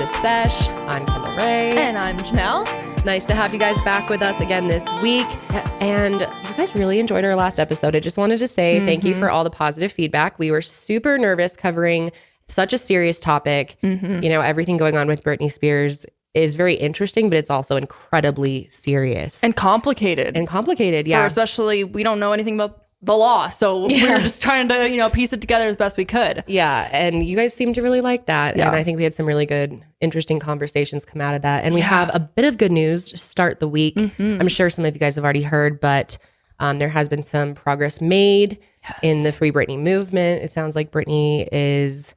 is Sesh. I'm Kendall Ray. And I'm Janelle. Nice to have you guys back with us again this week. Yes. And you guys really enjoyed our last episode. I just wanted to say thank you for all the positive feedback. We were super nervous covering such a serious topic. You know, everything going on with Britney Spears is very interesting, but it's also incredibly serious. And complicated. Yeah. For especially, we don't know anything about the law. So we were just trying to, piece it together as best we could. Yeah. And you guys seem to really like that. Yeah. And I think we had some really good, interesting conversations come out of that. And we have a bit of good news to start the week. I'm sure some of you guys have already heard, but there has been some progress made in the Free Britney movement. It sounds like Britney is...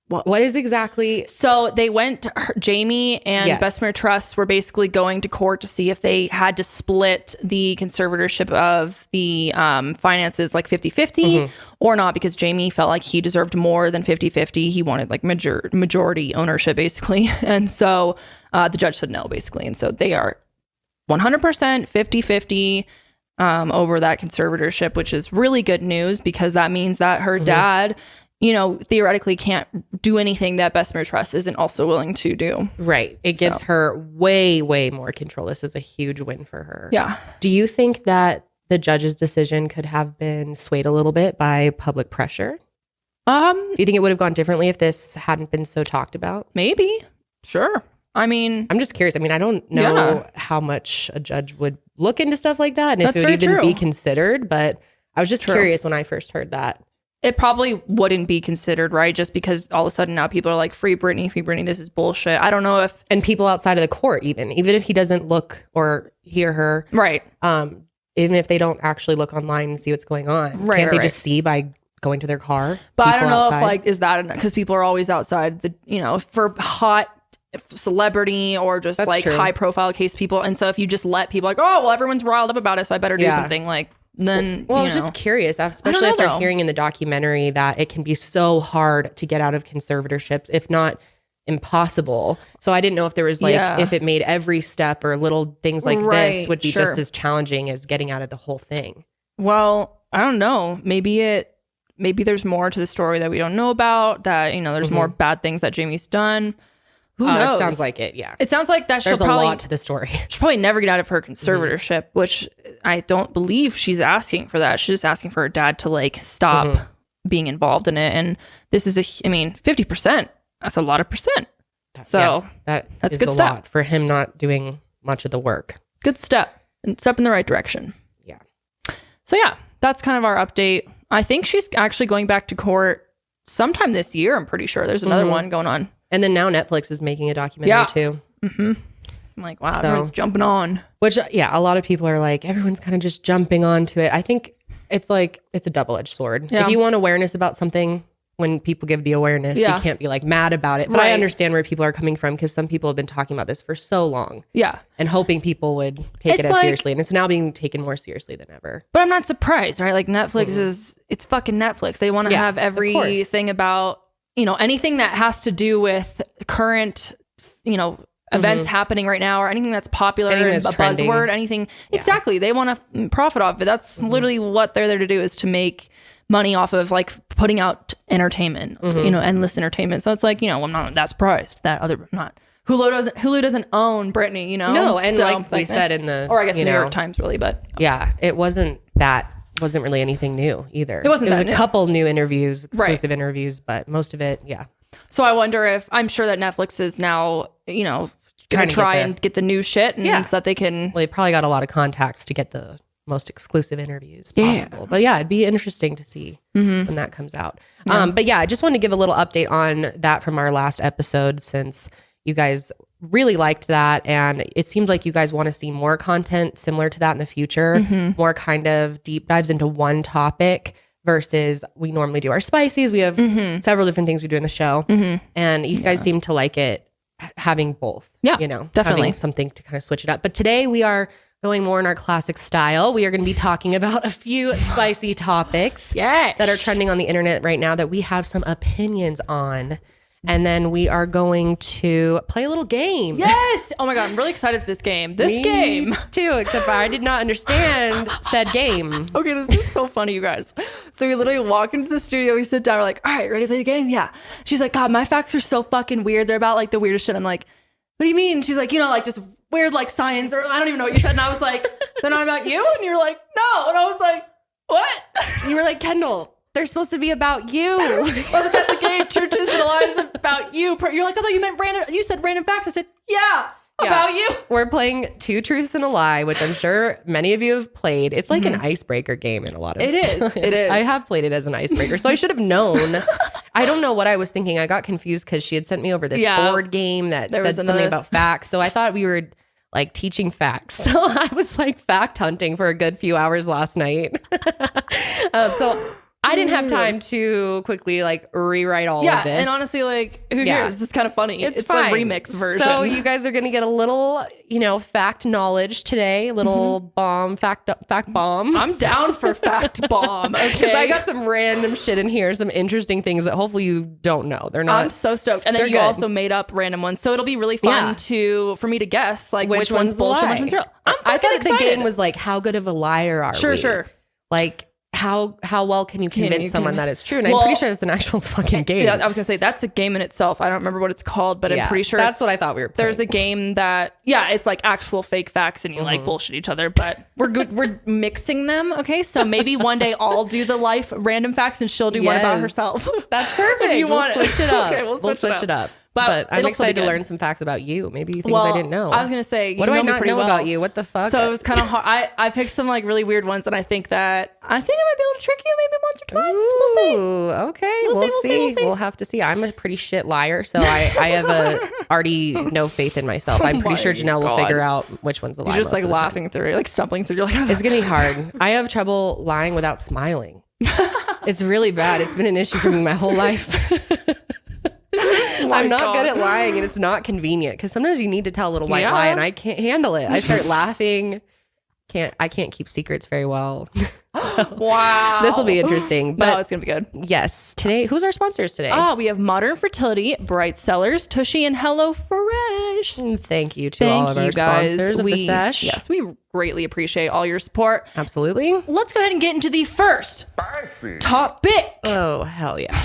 What is exactly? So they went, Jamie and Bessemer Trust were basically going to court to see if they had to split the conservatorship of the finances like 50-50 or not, because Jamie felt like he deserved more than 50-50. He wanted like majority ownership basically. And so the judge said no basically. And so they are 100% 50-50 over that conservatorship, which is really good news because that means that her dad... theoretically can't do anything that Bessemer Trust isn't also willing to do. Right. It gives her way, way more control. This is a huge win for her. Yeah. Do you think that the judge's decision could have been swayed a little bit by public pressure? Do you think it would have gone differently if this hadn't been so talked about? Maybe. Sure. I mean... I'm just curious. I mean, I don't know how much a judge would look into stuff like that and if it would even be considered, but I was just curious when I first heard that. It probably wouldn't be considered, right? Just because all of a sudden now people are like, free Britney, this is bullshit. I don't know if... And people outside of the court, even if he doesn't look or hear her. Right. Even if they don't actually look online and see what's going on. Right. Can't they just see by going to their car? But I don't know if is that... Because people are always outside for hot celebrity or just high profile case people. And so if you just let people everyone's riled up about it, so I better do something then I was just curious, especially after hearing in the documentary that it can be so hard to get out of conservatorships, if not impossible. So I didn't know if there was if it made every step or little things like this would be just as challenging as getting out of the whole thing. Well, I don't know. Maybe there's more to the story that we don't know about, that there's more bad things that Jamie's done. Who knows? It sounds like it, yeah. It sounds like that there's a lot to the story. She'll probably never get out of her conservatorship, which I don't believe she's asking for that. She's just asking for her dad to stop being involved in it. And this is 50%. That's a lot of percent. So that's a good step. Lot for him not doing much of the work. Good step. And step in the right direction. Yeah. So that's kind of our update. I think she's actually going back to court sometime this year. I'm pretty sure there's another one going on. And then now Netflix is making a documentary too. I'm like, wow, everyone's jumping on. Which, a lot of people are like, everyone's kind of just jumping onto it. I think it's it's a double-edged sword. Yeah. If you want awareness about something, when people give the awareness, you can't be mad about it. But I understand where people are coming from because some people have been talking about this for so long. Yeah. And hoping people would take it as seriously. And it's now being taken more seriously than ever. But I'm not surprised, right? Netflix it's fucking Netflix. They want to have everything about... anything that has to do with current, events happening right now or anything that's popular and a buzzword, anything. Yeah. Exactly. They want to profit off of it. That's literally what they're there to do, is to make money off of putting out entertainment, endless entertainment. So it's I'm not that surprised that Hulu doesn't own Britney, No. And so, we said in the, or I guess the New York Times really, but it wasn't really anything new either. It wasn't. It was a couple new interviews, exclusive interviews, but most of it, So I wonder if, I'm sure that Netflix is now, going to try and get the new shit, and so that they can. Well, they probably got a lot of contacts to get the most exclusive interviews possible. But it'd be interesting to see when that comes out. But I just wanted to give a little update on that from our last episode, since you guys really liked that, and it seems like you guys want to see more content similar to that in the future, more kind of deep dives into one topic versus we normally do our spicies. We have several different things we do in the show, and you guys seem to like it having both. Definitely having something to kind of switch it up. But today we are going more in our classic style. We are going to be talking about a few spicy topics that are trending on the internet right now that we have some opinions on. And then we are going to play a little game. Yes. Oh my God. I'm really excited for this game. Me too, except I did not understand said game. Okay, this is so funny, you guys. So we literally walk into the studio, we sit down, we're like, all right, ready to play the game? Yeah. She's like, God, my facts are so fucking weird. They're about like the weirdest shit. I'm like, what do you mean? She's like, like just weird like science, or I don't even know what you said. And I was like, they're not about you? And you're like, no. And I was like, what? You were like, Kendall, they're supposed to be about you. I was like, that's the game. Churches and lies about you. You're like, I thought you meant random. You said random facts. I said, yeah. About you. We're playing 2 truths and a lie, which I'm sure many of you have played. It's like an icebreaker game in a lot of It is. I have played it as an icebreaker, so I should have known. I don't know what I was thinking. I got confused because she had sent me over this board game that said something about facts. So I thought we were like teaching facts. So I was like fact hunting for a good few hours last night. So I didn't have time to quickly like rewrite all of this. And honestly, like, who cares? It's kind of funny. It's fine. A remix version. So you guys are going to get a little, fact knowledge today. A little bomb, fact bomb. I'm down for fact bomb. Okay. Because I got some random shit in here, some interesting things that hopefully you don't know. They're not. I'm so stoked. And then you also made up random ones. So it'll be really fun for me to guess like which one's bullshit, which one's real. I thought excited. The game was like, how good of a liar are we? Sure. Like, how well can you convince someone that it's true? And I'm pretty sure it's an actual fucking game. Yeah, I was gonna say that's a game in itself. I don't remember what it's called, but I'm pretty sure that's what I thought we were playing. There's a game that it's like actual fake facts and you like bullshit each other, but we're good. We're mixing them. Okay, so maybe one day I'll do the life random facts and she'll do one about herself. That's perfect. If you want switch it up. Okay, we'll switch it up. But I'm excited to learn some facts about you. Maybe things I didn't know. I was going to say, what do I not know about you? What the fuck? So it was kind of hard. I picked some like really weird ones, and I think I might be able to trick you maybe once or twice. We'll see. Okay. We'll see. We'll have to see. I'm a pretty shit liar, so I have already no faith in myself. I'm pretty sure Janelle will figure out which one's the lie. You're just like laughing through, like stumbling through. You're like, it's going to be hard. I have trouble lying without smiling. It's really bad. It's been an issue for me my whole life. I'm not good at lying, and it's not convenient because sometimes you need to tell a little white lie and I can't handle it. I start laughing. I can't keep secrets very well. So, wow. This will be interesting. But it's going to be good. Yes. Today, who's our sponsors today? We have Modern Fertility, Bright Cellars, Tushy, and Hello Fresh. Thank you to all of our sponsors of the Sesh. Yes, we greatly appreciate all your support. Absolutely. Let's go ahead and get into the first topic. Oh, hell yeah.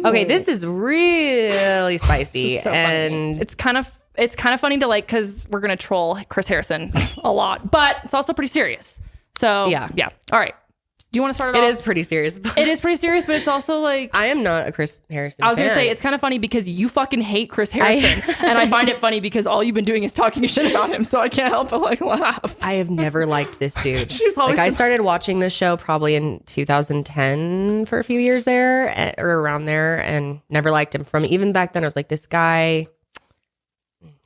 Okay, this is really spicy. So and funny. It's kind of funny to like, because we're going to troll Chris Harrison a lot, but it's also pretty serious. So yeah. All right. Do you want to start it off? It is pretty serious. It is pretty serious, but it's also like... I am not a Chris Harrison I was going to say, it's kind of funny because you fucking hate Chris Harrison. And I find it funny because all you've been doing is talking shit about him. So I can't help but like laugh. I have never liked this dude. She's always I started watching this show probably in 2010 for a few years there or around there and never liked him. From even back then, I was like, this guy...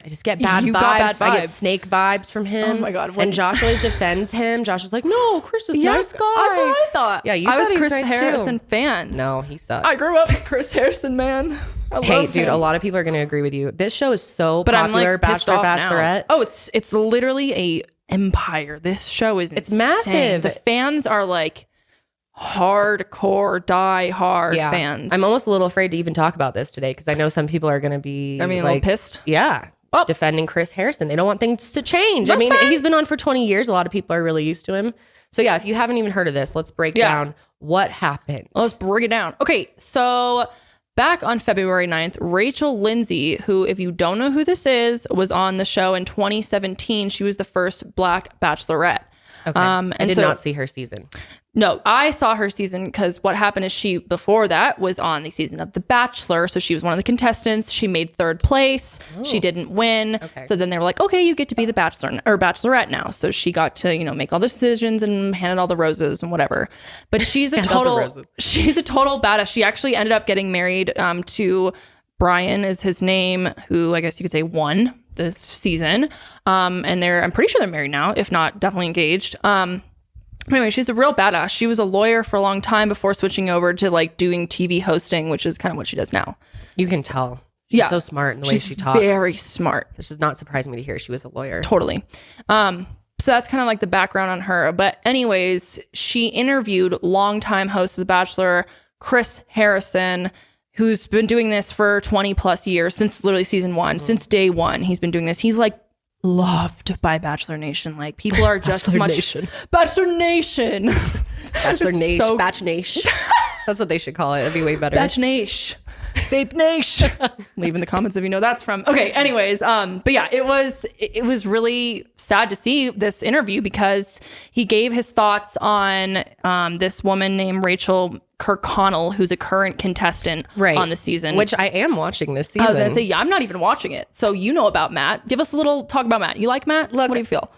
I just get bad vibes. I get snake vibes from him. Oh my God. And Josh always defends him. Josh is like, no, Chris is nice guy. That's what I thought. Yeah, I was a Chris Harrison fan. No, he sucks. I grew up with Chris Harrison, man. Hey, dude, a lot of people are going to agree with you. This show is so popular. I'm like Bachelor, Bachelorette. Oh, it's literally a empire. This show is it's massive. The fans are like hardcore, die-hard fans. I'm almost a little afraid to even talk about this today because I know some people are going to be a little pissed. Yeah. Defending Chris Harrison. They don't want things to change. That's fine. He's been on for 20 years. A lot of people are really used to him. So yeah, if you haven't even heard of this, let's break down what happened. Let's break it down. Okay, so back on February 9th, Rachel Lindsay, who, if you don't know who this is, was on the show in 2017. She was the first Black Bachelorette. Okay. I did not see her season. No, I saw her season because what happened is she, before that, was on the season of The Bachelor. So she was one of the contestants. She made 3rd place. Oh. She didn't win. Okay. So then they were like, okay, you get to be the Bachelor or Bachelorette now. So she got to, make all the decisions and handed all the roses and whatever. But she's a total badass. She actually ended up getting married to Brian is his name, who I guess you could say won this season. And I'm pretty sure they're married now, if not definitely engaged. Anyway, she's a real badass. She was a lawyer for a long time before switching over to like doing TV hosting, which is kind of what she does now. You can tell. She's so smart in the way she talks. Very smart. This does not surprise me to hear she was a lawyer. Totally. So that's kind of like the background on her. But anyways, she interviewed longtime host of The Bachelor, Chris Harrison, who's been doing this for 20 plus years, since literally season 1, since day 1, he's been doing this. He's like loved by Bachelor Nation. Like people are just Bachelor Nation. Bachelor Nation. Bachelor Nation. Batch Naysh. That's what they should call it. It'd be way better. Batch Naysh. Babe Naysh. Leave in the comments if you know that's from. Okay, anyways, but yeah, it was really sad to see this interview because he gave his thoughts on this woman named Rachel Kirkconnell, who's a current contestant on the season. Which I am watching this season. I was gonna say, yeah, I'm not even watching it. So you know about Matt. Give us a little talk about Matt. You like Matt? Look, what do you feel?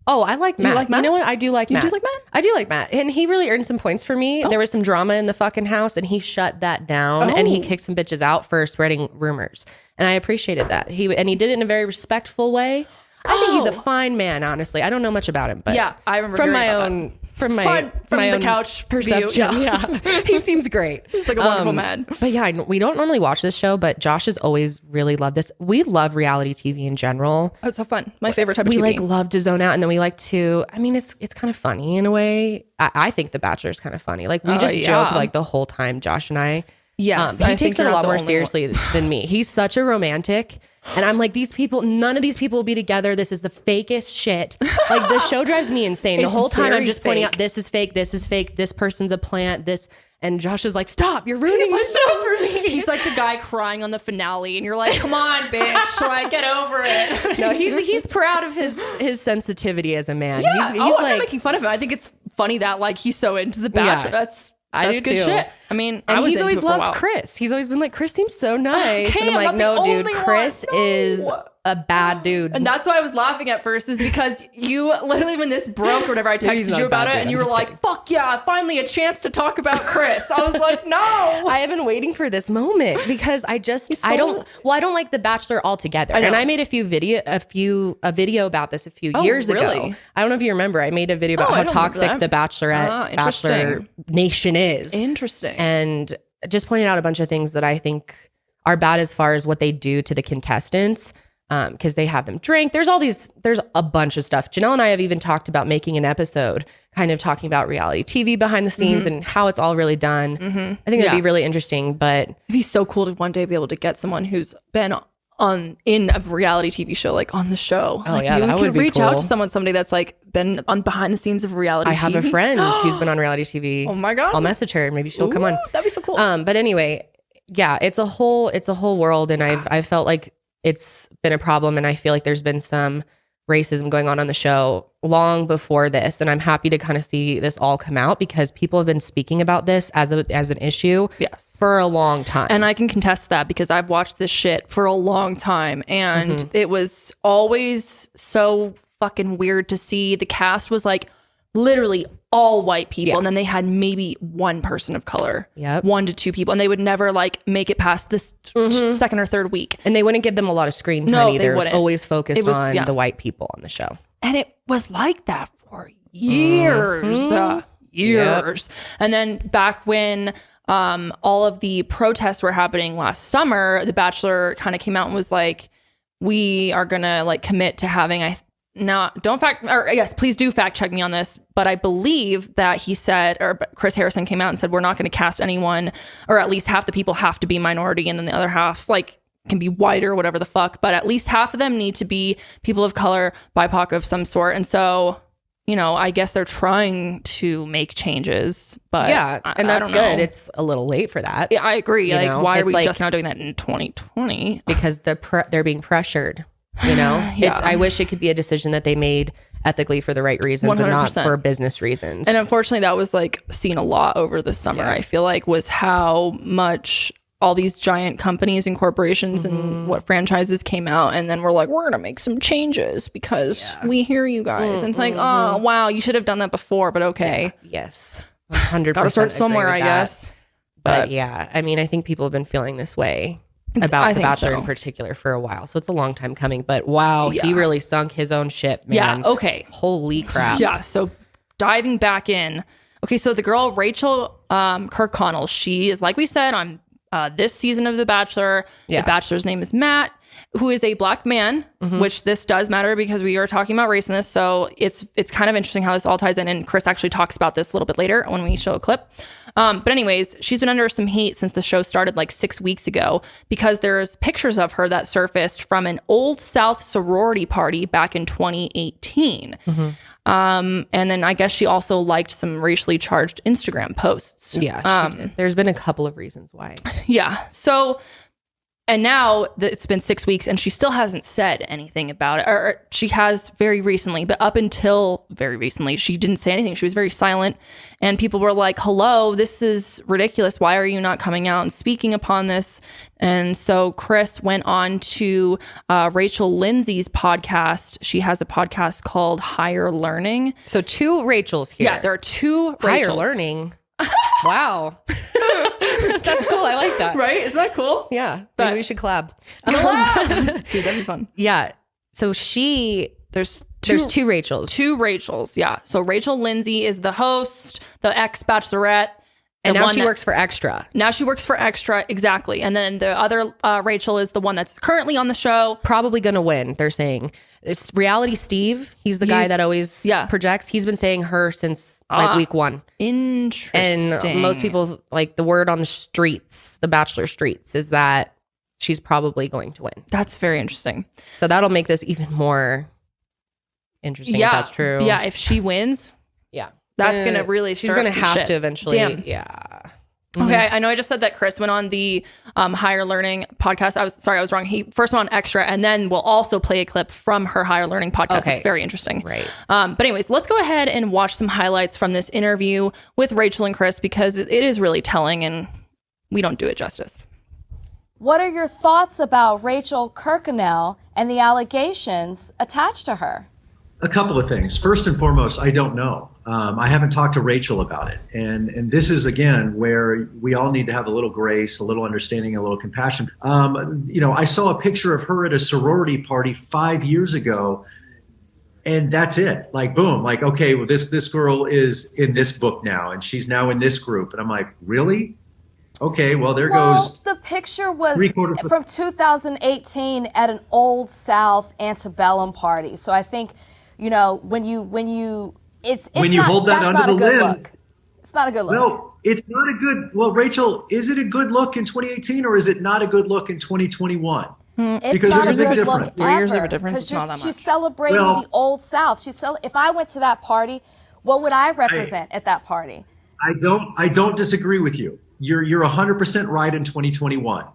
Oh, I like Matt. You like Matt? You know what? I do like Matt. You do like Matt? I do like Matt. And he really earned some points for me. There was some drama in the fucking house and he shut that down and he kicked some bitches out for spreading rumors. And I appreciated that. He did it in a very respectful way. I think he's a fine man, honestly. I don't know much about him, but yeah, I remember from my own from the couch perception. View. Yeah. He seems great. He's like a wonderful man. But yeah, we don't normally watch this show, but Josh has always really loved this. We love reality TV in general. Oh, it's so fun. My favorite type of TV. We like love to zone out, and then we like to, I mean, it's kind of funny in a way. I think The Bachelor is kind of funny. Like we just joke like the whole time, Josh and I. Yes. He takes it a lot more seriously than me. He's such a romantic. And I'm like, none of these people will be together. This is the fakest shit. Like the show drives me insane. The whole time I'm just pointing out, this is fake. This person's a plant. And Josh is like, stop, you're ruining the show for me. He's like the guy crying on the finale. And you're like, come on, bitch. Like, get over it. No, he's proud of his sensitivity as a man. Yeah. He's like, I'm not making fun of him. I think it's funny that like he's so into The Bachelor. Yeah. That's good too. Shit. I mean, and he's always loved Chris. He's always been like, Chris seems so nice. Okay, and I'm like, no, dude, Chris No. is a bad dude. And that's why I was laughing at first, is because you literally, when this broke or whatever, I texted you about it, and you were like, fuck yeah, finally a chance to talk about Chris. I was like, no. I have been waiting for this moment because I don't like The Bachelor altogether. And I made a video about this a few years ago. I don't know if you remember. I made a video about how toxic The Bachelor Nation is. Interesting. And just pointed out a bunch of things that I think are bad as far as what they do to the contestants. Because they have them drink. There's a bunch of stuff. Janelle and I have even talked about making an episode kind of talking about reality TV behind the scenes and how it's all really done. I think that'd be really interesting, but it'd be so cool to one day be able to get someone who's been in a reality TV show, like on the show. Oh yeah, that would be reach cool. out to someday that's like been on behind the scenes of reality TV. I have a friend who's been on reality TV. Oh my God. I'll message her and maybe she'll come on. That'd be so cool. But anyway, yeah, it's a whole world, and I've felt like it's been a problem, and I feel like there's been some racism going on the show long before this, and I'm happy to kind of see this all come out because people have been speaking about this as an issue for a long time. And I can contest that because I've watched this shit for a long time, and it was always so fucking weird to see the cast was like literally all white people, and then they had maybe one person of color, 1 to 2 people, and they would never like make it past this second or third week, and they wouldn't give them a lot of screen time either. It was always focused on the white people on the show, and it was like that for years. And then back when all of the protests were happening last summer, The Bachelor kind of came out and was like, we are gonna like commit to having please do fact check me on this, but I believe that he said, or Chris Harrison came out and said, we're not going to cast anyone, or at least half the people have to be minority, and then the other half like can be white or whatever the fuck, but at least half of them need to be people of color, BIPOC of some sort. And so, you know, I guess they're trying to make changes, but and that's good. It's a little late for that. Yeah, I agree. Why are we just now doing that in 2020? Because they're being pressured. You know, I wish it could be a decision that they made ethically for the right reasons 100%. And not for business reasons. And unfortunately, that was like seen a lot over the summer. I feel like was how much all these giant companies and corporations and what franchises came out, and then we're like, we're gonna make some changes because we hear you guys. And it's like, oh wow, you should have done that before, but okay. Yes, 100%. Gotta start somewhere, I guess. But yeah, I mean, I think people have been feeling this way about The Bachelor in particular for a while, so it's a long time coming, but wow, he really sunk his own ship, man. Holy crap. So diving back in, so the girl Rachel Kirkconnell, she is, like we said, on this season of The Bachelor. The Bachelor's name is Matt, who is a black man, which this does matter because we are talking about race in this. So it's kind of interesting how this all ties in. And Chris actually talks about this a little bit later when we show a clip. But anyways, she's been under some heat since the show started like 6 weeks ago because there's pictures of her that surfaced from an Old South sorority party back in 2018. And then I guess she also liked some racially charged Instagram posts. Yeah, she did. There's been a couple of reasons why. Yeah. So, and now that it's been 6 weeks and she still hasn't said anything about it, or she has very recently, but up until very recently, she didn't say anything. She was very silent and people were like, hello, this is ridiculous. Why are you not coming out and speaking upon this? And so Chris went on to Rachel Lindsay's podcast. She has a podcast called Higher Learning. So 2 Rachels here. Yeah, there are 2 Rachels. Higher Learning. Wow. That's cool. I like that. Right? Isn't that cool? Yeah. Maybe we should collab. Dude, that'd be fun. Yeah. So there's 2 Rachels. 2 Rachels. Yeah. So Rachel Lindsay is the host, the ex-Bachelorette. And now she works for Extra. Now she works for Extra. Exactly. And then the other Rachel is the one that's currently on the show. Probably going to win, they're saying. It's Reality Steve. He's the guy that always projects. He's been saying her since like week 1. Interesting. And most people, like the word on the streets, the Bachelor streets, is that she's probably going to win. That's very interesting. So that'll make this even more interesting if that's true. Yeah, if she wins. Yeah. That's going to really she's going to have to eventually. Damn. Yeah. Okay, I know I just said that Chris went on the Higher Learning podcast. I was wrong. He first went on Extra, and then we'll also play a clip from her Higher Learning podcast. Okay. It's very interesting. Right. But anyways, let's go ahead and watch some highlights from this interview with Rachel and Chris because it is really telling, and we don't do it justice. What are your thoughts about Rachel Kirkconnell and the allegations attached to her? A couple of things. First and foremost, I don't know. I haven't talked to Rachel about it. And this is, again, where we all need to have a little grace, a little understanding, a little compassion. I saw a picture of her at a sorority party 5 years ago, and that's it. Like, boom, like, okay, well, this girl is in this book now, and she's now in this group. And I'm like, really? Okay, well, there goes. The picture was from 2018 at an Old South antebellum party. So I think, when you hold that under the lens, it's not a good look. No, it's not a good. Well, Rachel, is it a good look in 2018 or is it not a good look in 2021? It's not a good look ever. 4 years of a difference. It's not that much. She's celebrating the Old South. If I went to that party, what would I represent at that party? I don't disagree with you. You're 100% right in 2021.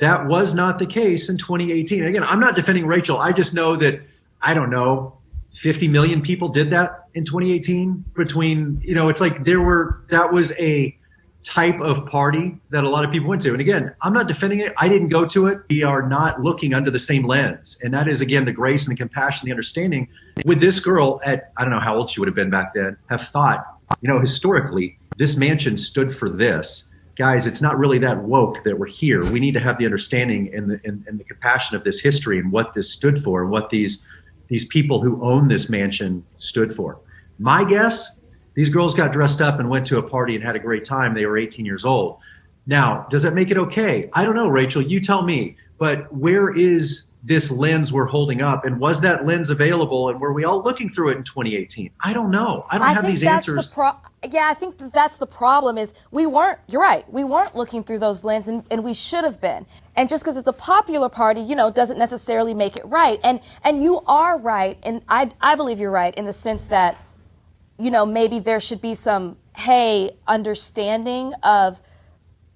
That was not the case in 2018. Again, I'm not defending Rachel. I just know that, I don't know, 50 million people did that in 2018 between, it's like that was a type of party that a lot of people went to. And again, I'm not defending it. I didn't go to it. We are not looking under the same lens. And that is, again, the grace and the compassion, the understanding. With this girl at, I don't know how old she would have been back then, have thought, historically, this mansion stood for this. Guys, it's not really that woke that we're here. We need to have the understanding and the compassion of this history and what this stood for and what these people who own this mansion stood for. My guess, these girls got dressed up and went to a party and had a great time. They were 18 years old. Now, does that make it okay? I don't know, Rachel, you tell me. But where is this lens we're holding up? And was that lens available? And were we all looking through it in 2018? I don't know. I don't have these answers. I think that's the problem is you're right. We weren't looking through those lenses and we should have been. And just because it's a popular party, doesn't necessarily make it right. And you are right. And I believe you're right in the sense that, maybe there should be some, understanding of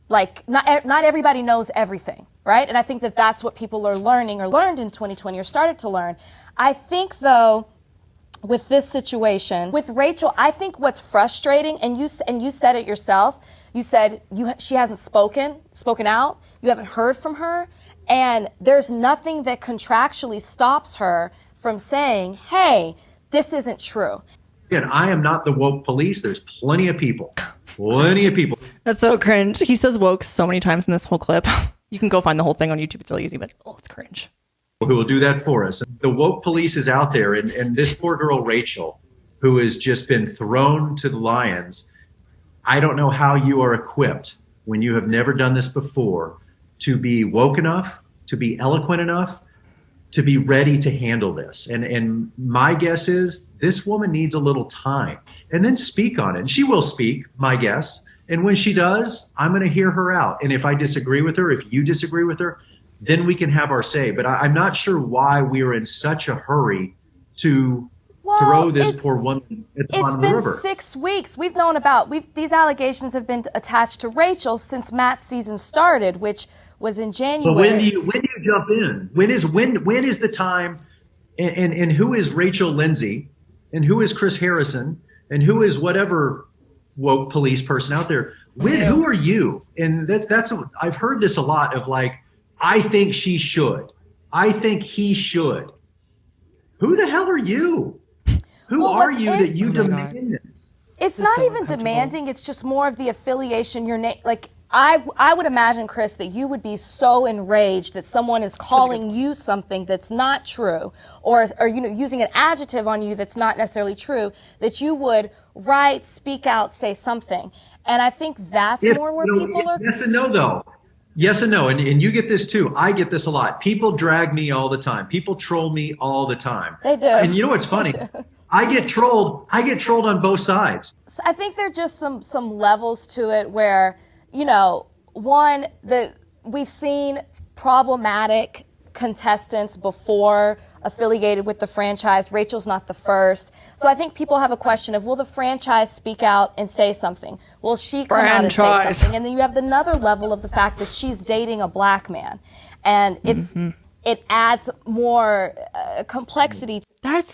like, not everybody knows everything, right? And I think that's what people are learning or learned in 2020 or started to learn. I think though, with this situation, with Rachel, I think what's frustrating, and you said it yourself, you said she hasn't spoken out, you haven't heard from her, and there's nothing that contractually stops her from saying, hey, this isn't true. Again, I am not the woke police. There's plenty of people. That's so cringe. He says woke so many times in this whole clip. You can go find the whole thing on YouTube. It's really easy, but it's cringe. Who will do that for us. The woke police is out there, and this poor girl, Rachel, who has just been thrown to the lions. I don't know how you are equipped when you have never done this before to be woke enough to be eloquent enough to be ready to handle this. And my guess is this woman needs a little time and then speak on it. And she will speak, my guess. And when she does, I'm going to hear her out. And if I disagree with her, if you disagree with her, then we can have our say. But I'm not sure why we are in such a hurry to throw this poor woman at the bottom of the river. It's been 6 weeks. We've known about, these allegations have been attached to Rachel since Matt's season started, which was in January. But when do you jump in? When is the time? And who is Rachel Lindsay? And who is Chris Harrison? And who is whatever woke police person out there? Who are you? And I've heard this a lot of like, I think she should. I think he should. Who the hell are you? Who are you that you demand this? It's not even demanding. It's just more of the affiliation. Your name, like I would imagine, Chris, that you would be so enraged that someone is calling you something that's not true, or using an adjective on you that's not necessarily true, that you would write, speak out, say something. And I think that's more where people are. Yes and no, though. Yes and no. And you get this too. I get this a lot. People drag me all the time. People troll me all the time. They do. And you know what's funny? I get trolled on both sides. So I think there are just some levels to it where, one, we've seen problematic contestants before affiliated with the franchise. Rachel's not the first. So I think people have a question of, will the franchise speak out and say something? Will she come out and say something? And then you have another level of the fact that she's dating a black man. And it adds more complexity. That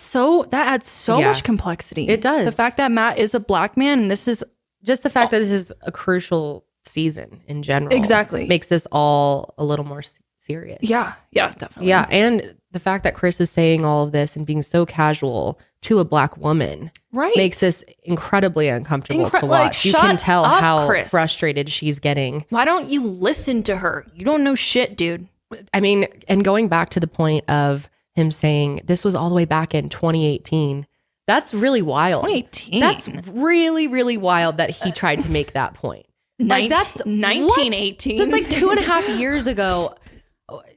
adds so much complexity. It does. The fact that Matt is a black man, and this is just the fact that this is a crucial season in general. Exactly. Makes this all a little more serious. Yeah, definitely. Yeah, and the fact that Chris is saying all of this and being so casual to a black woman makes this incredibly uncomfortable to watch. You can tell how frustrated she's getting. Why don't you listen to her? You don't know shit, dude. I mean, and going back to the point of him saying this was all the way back in 2018. That's really wild. 2018. That's really, really wild that he tried to make that point. Like that's 1918. That's like 2.5 years ago.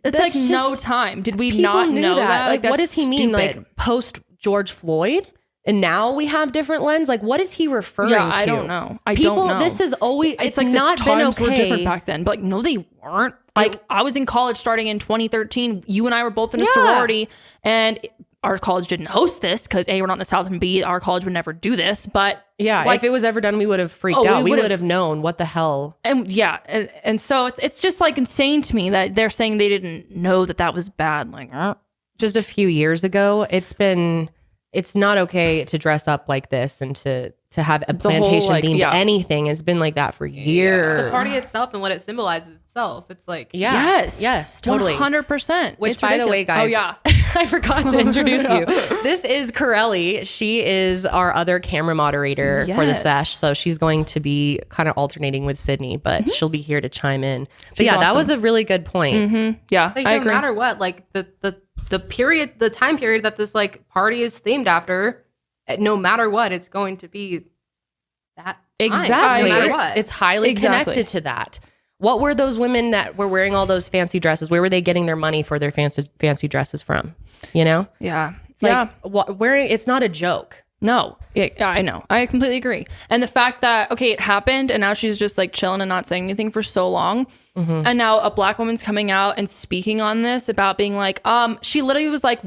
It's like no time. Did we not know that? Like, what does he mean? Like post George Floyd? And now we have different lens. Like, what is he referring to? I don't know. I don't know. This is always, it's like not been times okay. were different back then. But like, no, they weren't. Like, I was in college starting in 2013. You and I were both in a sorority, and our college didn't host this because A, we're not in the South, and B, our college would never do this. But yeah, like, if it was ever done, we would have freaked out. We would have known what the hell. And and so it's just like insane to me that they're saying they didn't know that was bad. Like, just a few years ago, it's not okay to dress up like this and to have a plantation themed anything. It's been like that for years. The party itself and what it symbolizes itself. It's like, yes, totally. 100%. Which, by the way, guys, I forgot to introduce you. This is Corelli. She is our other camera moderator for the Sesh. So she's going to be kind of alternating with Sydney, but she'll be here to chime in. But that was a really good point. Yeah, like, I agree. No matter what, like the time period that this like party is themed after, no matter what, it's going to be that. Exactly. No matter what. It's highly connected to that. What were those women that were wearing all those fancy dresses? Where were they getting their money for their fancy dresses from? You know? Yeah. It's like wearing, it's not a joke. No. Yeah, I know. I completely agree. And the fact that, okay, it happened and now she's just like chilling and not saying anything for so long. And now a black woman's coming out and speaking on this about being like, she literally was like,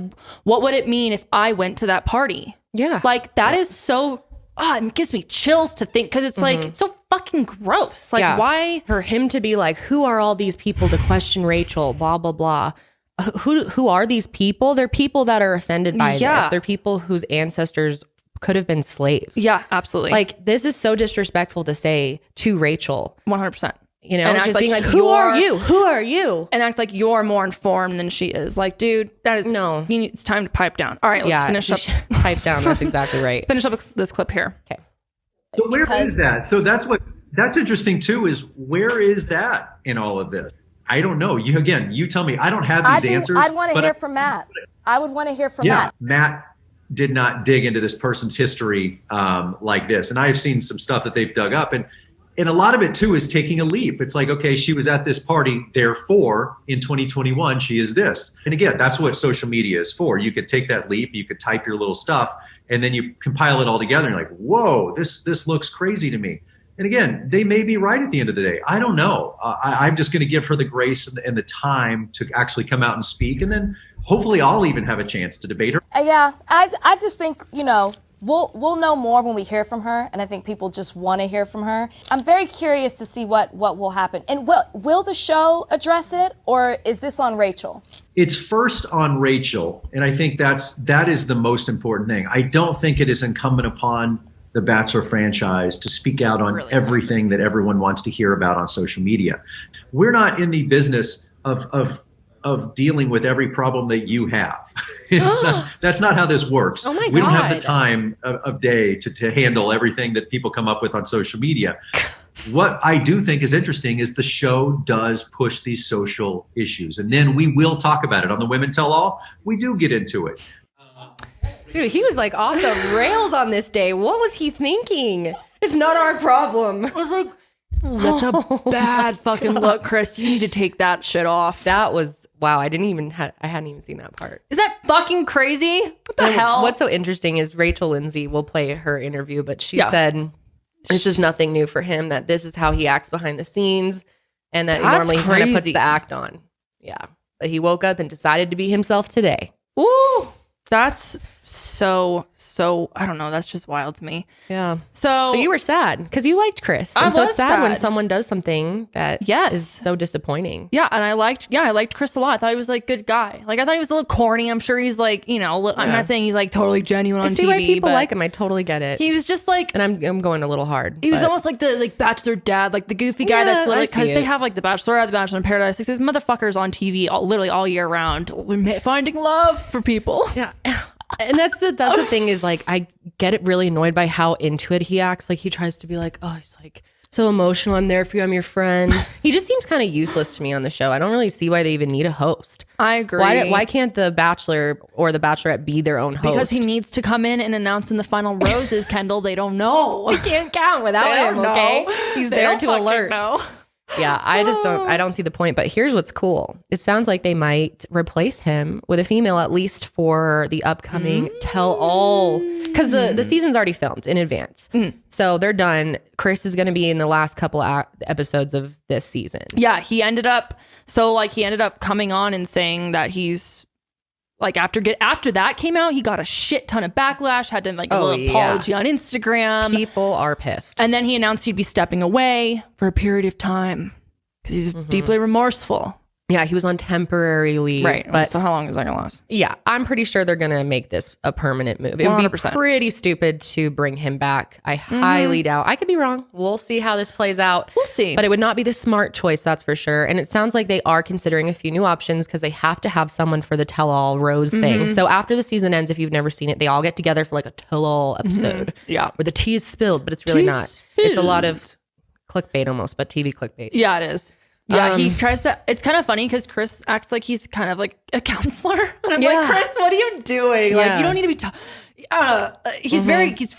what would it mean if I went to that party? Yeah. Like that is so, it gives me chills to think, because it's like so fucking gross. Like why? For him to be like, who are all these people to question Rachel, blah, blah, blah. Who are these people? They're people that are offended by this. They're people whose ancestors could have been slaves. Yeah, absolutely. Like, this is so disrespectful to say to Rachel. 100%. You know, just being like, who are you? Who are you? And act like you're more informed than she is. Like, dude, that is no. It's time to pipe down. All right, let's finish up. Pipe down. That's exactly right. Finish up this clip here. Okay. So where is that? So that's interesting too. Is where is that in all of this? I don't know. You tell me. I don't have these answers. I'd want to hear from Matt. I would want to hear from Matt. Matt did not dig into this person's history like this, and I have seen some stuff that they've dug up, and And a lot of it too is taking a leap. It's like, okay, she was at this party, therefore in 2021 she is this. And again, that's what social media is for. You could take that leap, you could type your little stuff, and then you compile it all together and you're like, whoa, this looks crazy to me. And again, they may be right at the end of the day. I don't know. I'm just going to give her the grace and the time to actually come out and speak, and then hopefully I'll even have a chance to debate her. Yeah, I just think, we'll know more when we hear from her, and I think people just want to hear from her. I'm very curious to see what will happen. And will the show address it, or is this on Rachel? It's first on Rachel, and I think that is the most important thing. I don't think it is incumbent upon the Bachelor franchise to speak out on everything that everyone wants to hear about on social media. We're not in the business of dealing with every problem that you have. That's not how this works. Oh my God. We don't have the time of day to handle everything that people come up with on social media. What I do think is interesting is the show does push these social issues. And then we will talk about it. On the Women Tell All, we do get into it. Dude, he was like off the rails on this day. What was he thinking? It's not our problem. I was like, that's a bad fucking look, Chris. You need to take that shit off. That was, wow. I hadn't even seen that part. Is that fucking crazy? What the hell? What's so interesting is Rachel Lindsay will play her interview, but she said it's just nothing new for him, that this is how he acts behind the scenes, and that normally he kind of puts the act on. Yeah. But he woke up and decided to be himself today. Ooh. That's so I don't know. That's just wild to me. Yeah. So you were sad because you liked Chris. And so it's sad when someone does something that is so disappointing. Yeah. And I liked Chris a lot. I thought he was like good guy. Like I thought he was a little corny. I'm sure he's like, I'm not saying he's like totally genuine on TV. I see why people like him. I totally get it. He was just like, and I'm going a little hard. He was almost like the Bachelor dad, like the goofy guy that's literally, because they have like the Bachelorette, the Bachelor in Paradise. Like these motherfuckers on TV literally all year round finding love for people. Yeah. And that's the thing is like, I get really annoyed by how into it he acts. Like he tries to be like, oh, he's like so emotional. I'm there for you. I'm your friend. He just seems kind of useless to me on the show. I don't really see why they even need a host. I agree. Why can't the Bachelor or the Bachelorette be their own host? Because he needs to come in and announce when the final rose is, Kendall. They don't know. We can't count without him, okay? He's there to alert. Yeah, I don't see the point. But here's what's cool. It sounds like they might replace him with a female, at least for the upcoming Tell All. Because the season's already filmed in advance. So they're done. Chris is going to be in the last couple episodes of this season. Yeah, he ended up coming on and saying that he's like, after that came out, he got a shit ton of backlash, had to like a little apology on Instagram. People are pissed. And then he announced he'd be stepping away for a period of time because he's deeply remorseful. Yeah, he was on temporary leave. Right. But so how long is that going to last? Yeah, I'm pretty sure they're going to make this a permanent move. It would 100%. Be pretty stupid to bring him back. I highly doubt. I could be wrong. We'll see how this plays out. We'll see. But it would not be the smart choice, that's for sure. And it sounds like they are considering a few new options because they have to have someone for the tell-all rose thing. So after the season ends, if you've never seen it, they all get together for like a tell-all episode. Yeah. Where the tea is spilled, but it's really not. It's a lot of clickbait almost, but TV clickbait. Yeah, it is. Yeah, he tries to. It's kind of funny because Chris acts like he's kind of like a counselor, and I'm like, Chris, what are you doing? Like, you don't need to be. He's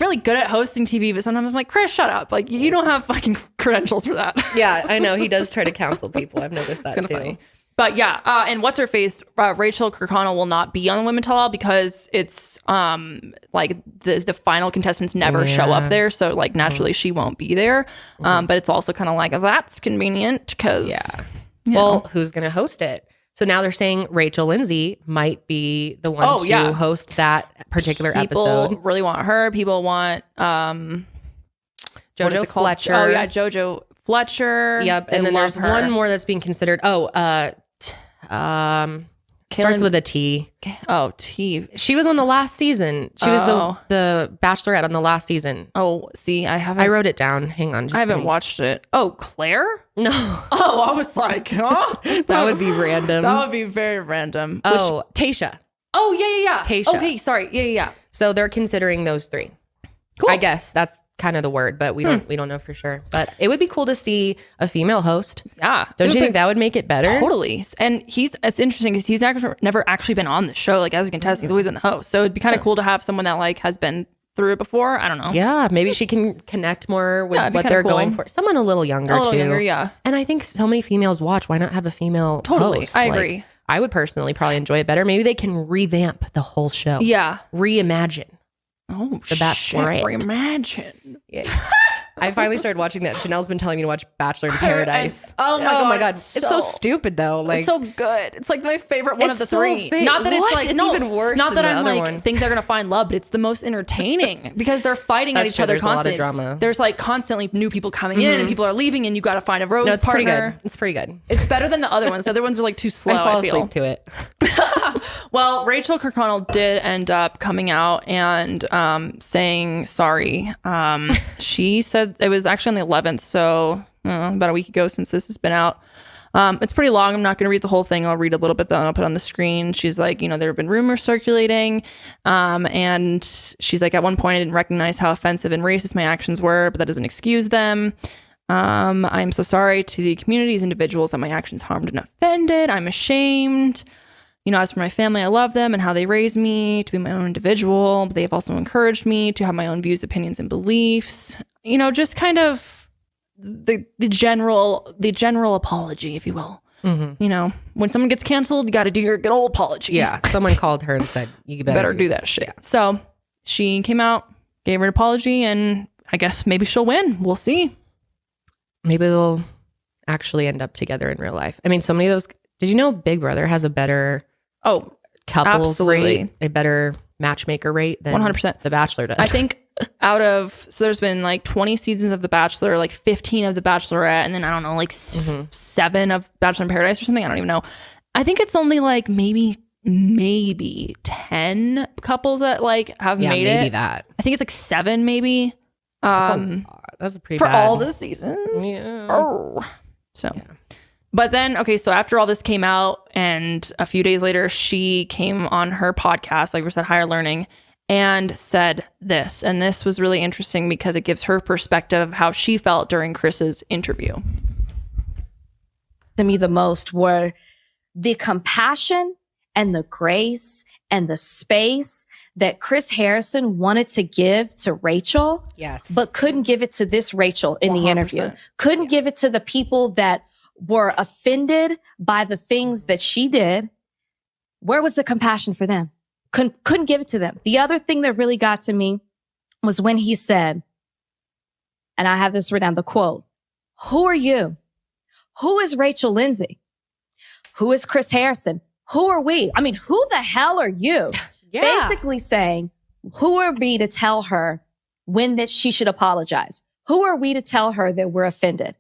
really good at hosting TV, but sometimes I'm like, Chris, shut up! Like, you don't have fucking credentials for that. Yeah, I know he does try to counsel people. I've noticed that too. Funny. But yeah, and what's her face? Rachel Kirkconnell will not be on Women Tell All because it's like the final contestants never show up there, so like naturally she won't be there. But it's also kind of like that's convenient because who's gonna host it? So now they're saying Rachel Lindsay might be the one to host that particular episode. People really want her. People want JoJo Fletcher. Oh yeah, JoJo Fletcher. Yep. And then there's one more that's being considered. Starts with a T. Oh, T. She was on the last season. She was the Bachelorette on the last season. Oh, see, I wrote it down. Hang on. I haven't watched it. Oh, Claire? No. Oh, I was like, huh? That would be random. That would be very random. Tayshia. Oh, yeah. Tayshia. Okay, sorry. Yeah. So they're considering those three. Cool. I guess that's kind of the word, but we don't know for sure. But it would be cool to see a female host. Yeah. Don't you think that would make it better? Totally. And it's interesting because he's never actually been on the show like as a contestant. He's always been the host. So it'd be kind of cool to have someone that like has been through it before. I don't know. Yeah, maybe she can connect more with what they're cool. going for. Someone a little younger too. Yeah. And I think so many females watch. Why not have a female host? I agree. I would personally probably enjoy it better. Maybe they can revamp the whole show. Yeah. Reimagine. Oh, The Bachelorette. Reimagine. Yeah. I finally started watching that. Janelle's been telling me to watch Bachelor in Paradise. Oh my God. It's so stupid though. Like, it's so good. It's like my favorite one of the so three. fake. Not that What? it's like It's no, even worse Not than that the I'm other like one. think they're gonna find love, but it's the most entertaining because they're fighting at That's each true. other There's a lot of constantly. drama. There's like constantly new people coming in and people are leaving, and you got to find a rose no, it's partner. pretty good. It's pretty good. It's better than the other ones. The other ones are like too slow. I fall I feel. asleep to it. Well, Rachel Kirkconnell did end up coming out and saying sorry. She said it was actually on the 11th, so about a week ago since this has been out. It's pretty long. I'm not going to read the whole thing. I'll read a little bit, then I'll put it on the screen. She's like, there have been rumors circulating. And she's like, at one point, I didn't recognize how offensive and racist my actions were, but that doesn't excuse them. I'm so sorry to the communities, individuals that my actions harmed and offended. I'm ashamed. As for my family, I love them and how they raised me to be my own individual, but they have also encouraged me to have my own views, opinions, and beliefs. Just kind of the general apology, if you will. Mm-hmm. When someone gets canceled, you got to do your good old apology. Yeah, someone called her and said, you better do that shit. Yeah. So she came out, gave her an apology, and I guess maybe she'll win. We'll see. Maybe they'll actually end up together in real life. I mean, so many of those. Did you know Big Brother has a better couples rate, a better matchmaker rate than 100%. The Bachelor does? I think so there's been like 20 seasons of The Bachelor, like 15 of The Bachelorette, and then I don't know, like 7 of Bachelor in Paradise or something. I don't even know. I think it's only like maybe 10 couples that like have made it. Maybe that. I think it's like 7 maybe. That's a pretty for bad. all the seasons. Yeah. Oh. So But then, okay, so after all this came out and a few days later, she came on her podcast, like we said, Higher Learning, and said this. And this was really interesting because it gives her perspective of how she felt during Chris's interview. To me, the most were the compassion and the grace and the space that Chris Harrison wanted to give to Rachel, Yes. but couldn't give it to this Rachel in the 100%. interview. Couldn't give it to the people that were offended by the things that she did. Where was the compassion for them? Couldn't give it to them. The other thing that really got to me was when he said, and I have this written down, the quote, "Who are you? Who is Rachel Lindsay? Who is Chris Harrison? Who are we? I mean, who the hell are you?" Yeah. Basically saying, who are we to tell her when that she should apologize? Who are we to tell her that we're offended?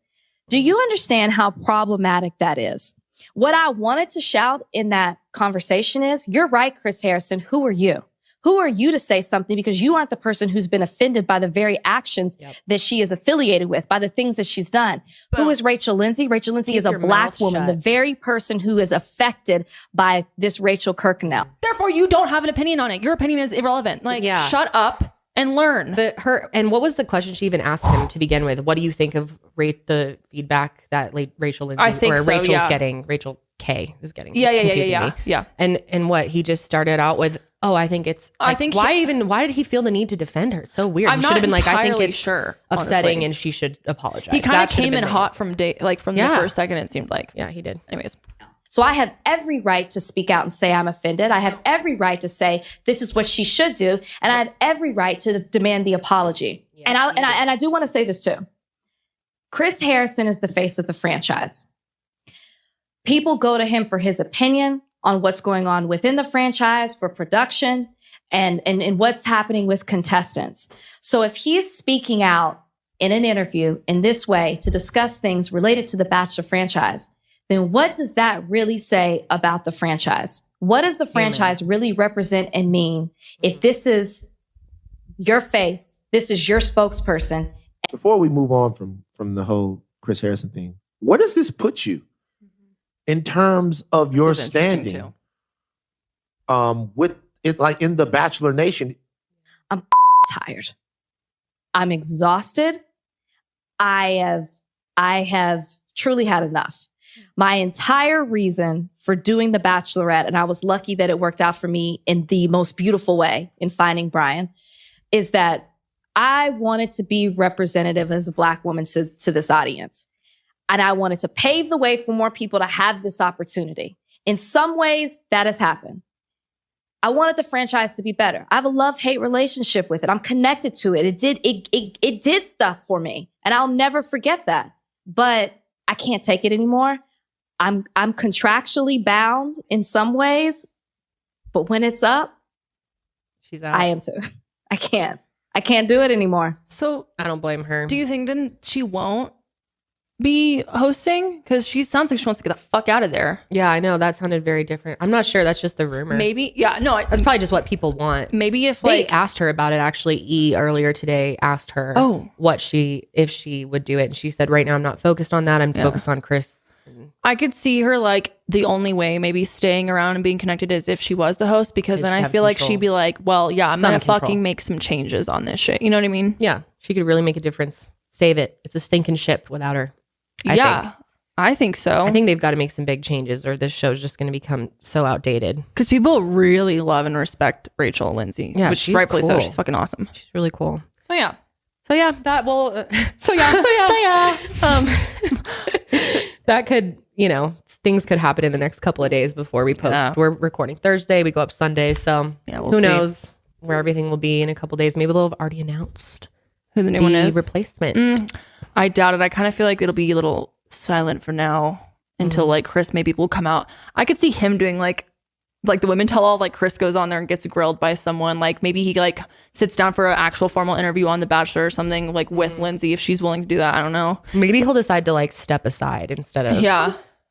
Do you understand how problematic that is? What I wanted to shout in that conversation is, you're right, Chris Harrison. Who are you? Who are you to say something? Because you aren't the person who's been offended by the very actions that she is affiliated with, by the things that she's done. Who is Rachel Lindsay? Rachel Lindsay is a Black woman, the very person who is affected by this Rachel Kirkconnell. Therefore, you don't have an opinion on it. Your opinion is irrelevant. Like, shut up and learn. And what was the question she even asked him to begin with? What do you think of the feedback that Rachel Lindsay Rachel's getting? Rachel K is getting. Yeah. And what he just started out with? Oh, I think it's. Why did he feel the need to defend her? So weird. He should have been like, I think it's upsetting, honestly, and she should apologize. He kind of came in hot from the first second. It seemed like. Yeah, he did. Anyways. So I have every right to speak out and say I'm offended. I have every right to say this is what she should do, and I have every right to demand the apology. Yes, and I do want to say this too. Chris Harrison is the face of the franchise. People go to him for his opinion on what's going on within the franchise, for production, and what's happening with contestants. So if he's speaking out in an interview in this way to discuss things related to the Bachelor franchise, then what does that really say about the franchise? What does the franchise really represent and mean if this is your face, this is your spokesperson? Before we move on from the whole Chris Harrison thing, where does this put you in terms of your standing with it, like in the Bachelor Nation? I'm tired. I'm exhausted. I have truly had enough. My entire reason for doing The Bachelorette, and I was lucky that it worked out for me in the most beautiful way in finding Brian, is that I wanted to be representative as a Black woman to this audience. And I wanted to pave the way for more people to have this opportunity. In some ways, that has happened. I wanted the franchise to be better. I have a love-hate relationship with it. I'm connected to it. It did stuff for me, and I'll never forget that. But I can't take it anymore. I'm contractually bound in some ways, but when it's up, she's out. I am too. I can't do it anymore. So I don't blame her. do you think then she won't be hosting? Because she sounds like she wants to get the fuck out of there. Yeah, I know. That sounded very different. I'm not sure. That's just a rumor. Maybe. Yeah, no. That's probably just what people want. Maybe if They like asked her about it, actually. Earlier today asked her if she would do it. And she said, right now I'm not focused on that. I'm focused on Chris. I could see her like the only way maybe staying around and being connected is if she was the host, because then I feel like she'd be like, well, yeah, I'm going to fucking make some changes on this shit. You know what I mean? Yeah. She could really make a difference. Save it. It's a stinking ship without her. I think so. I think they've got to make some big changes or this show's just going to become so outdated. Because people really love and respect Rachel Lindsay. Yeah, which rightfully so. She's fucking awesome. She's really cool. So yeah. That will. That could, things could happen in the next couple of days before we post. Yeah. We're recording Thursday. We go up Sunday. So who knows where everything will be in a couple of days. Maybe they'll have already announced who the new one is. Replacement. I doubt it. I kind of feel like it'll be a little silent for now until like Chris maybe will come out. I could see him doing like the women tell all, like Chris goes on there and gets grilled by someone. Like maybe he like sits down for an actual formal interview on The Bachelor or something like with Lindsay if she's willing to do that. I don't know. Maybe he'll decide to like step aside instead of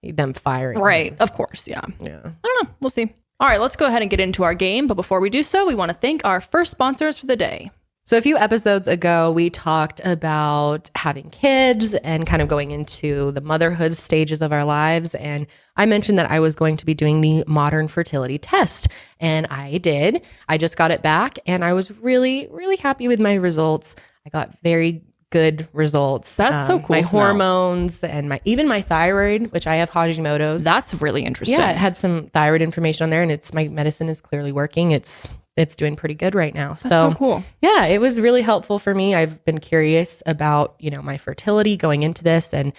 them firing. Right. him. Of course. Yeah. Yeah. I don't know. We'll see. All right. Let's go ahead and get into our game. But before we do so, we want to thank our first sponsors for the day. So a few episodes ago, we talked about having kids and kind of going into the motherhood stages of our lives. And I mentioned that I was going to be doing the modern fertility test. And I did. I just got it back and I was really, really happy with my results. I got very good results. That's so cool. My hormones and even my thyroid, which I have Hashimoto's. That's really interesting. Yeah, it had some thyroid information on there and my medicine is clearly working. It's doing pretty good right now. That's so cool. Yeah, it was really helpful for me. I've been curious about, my fertility going into this, and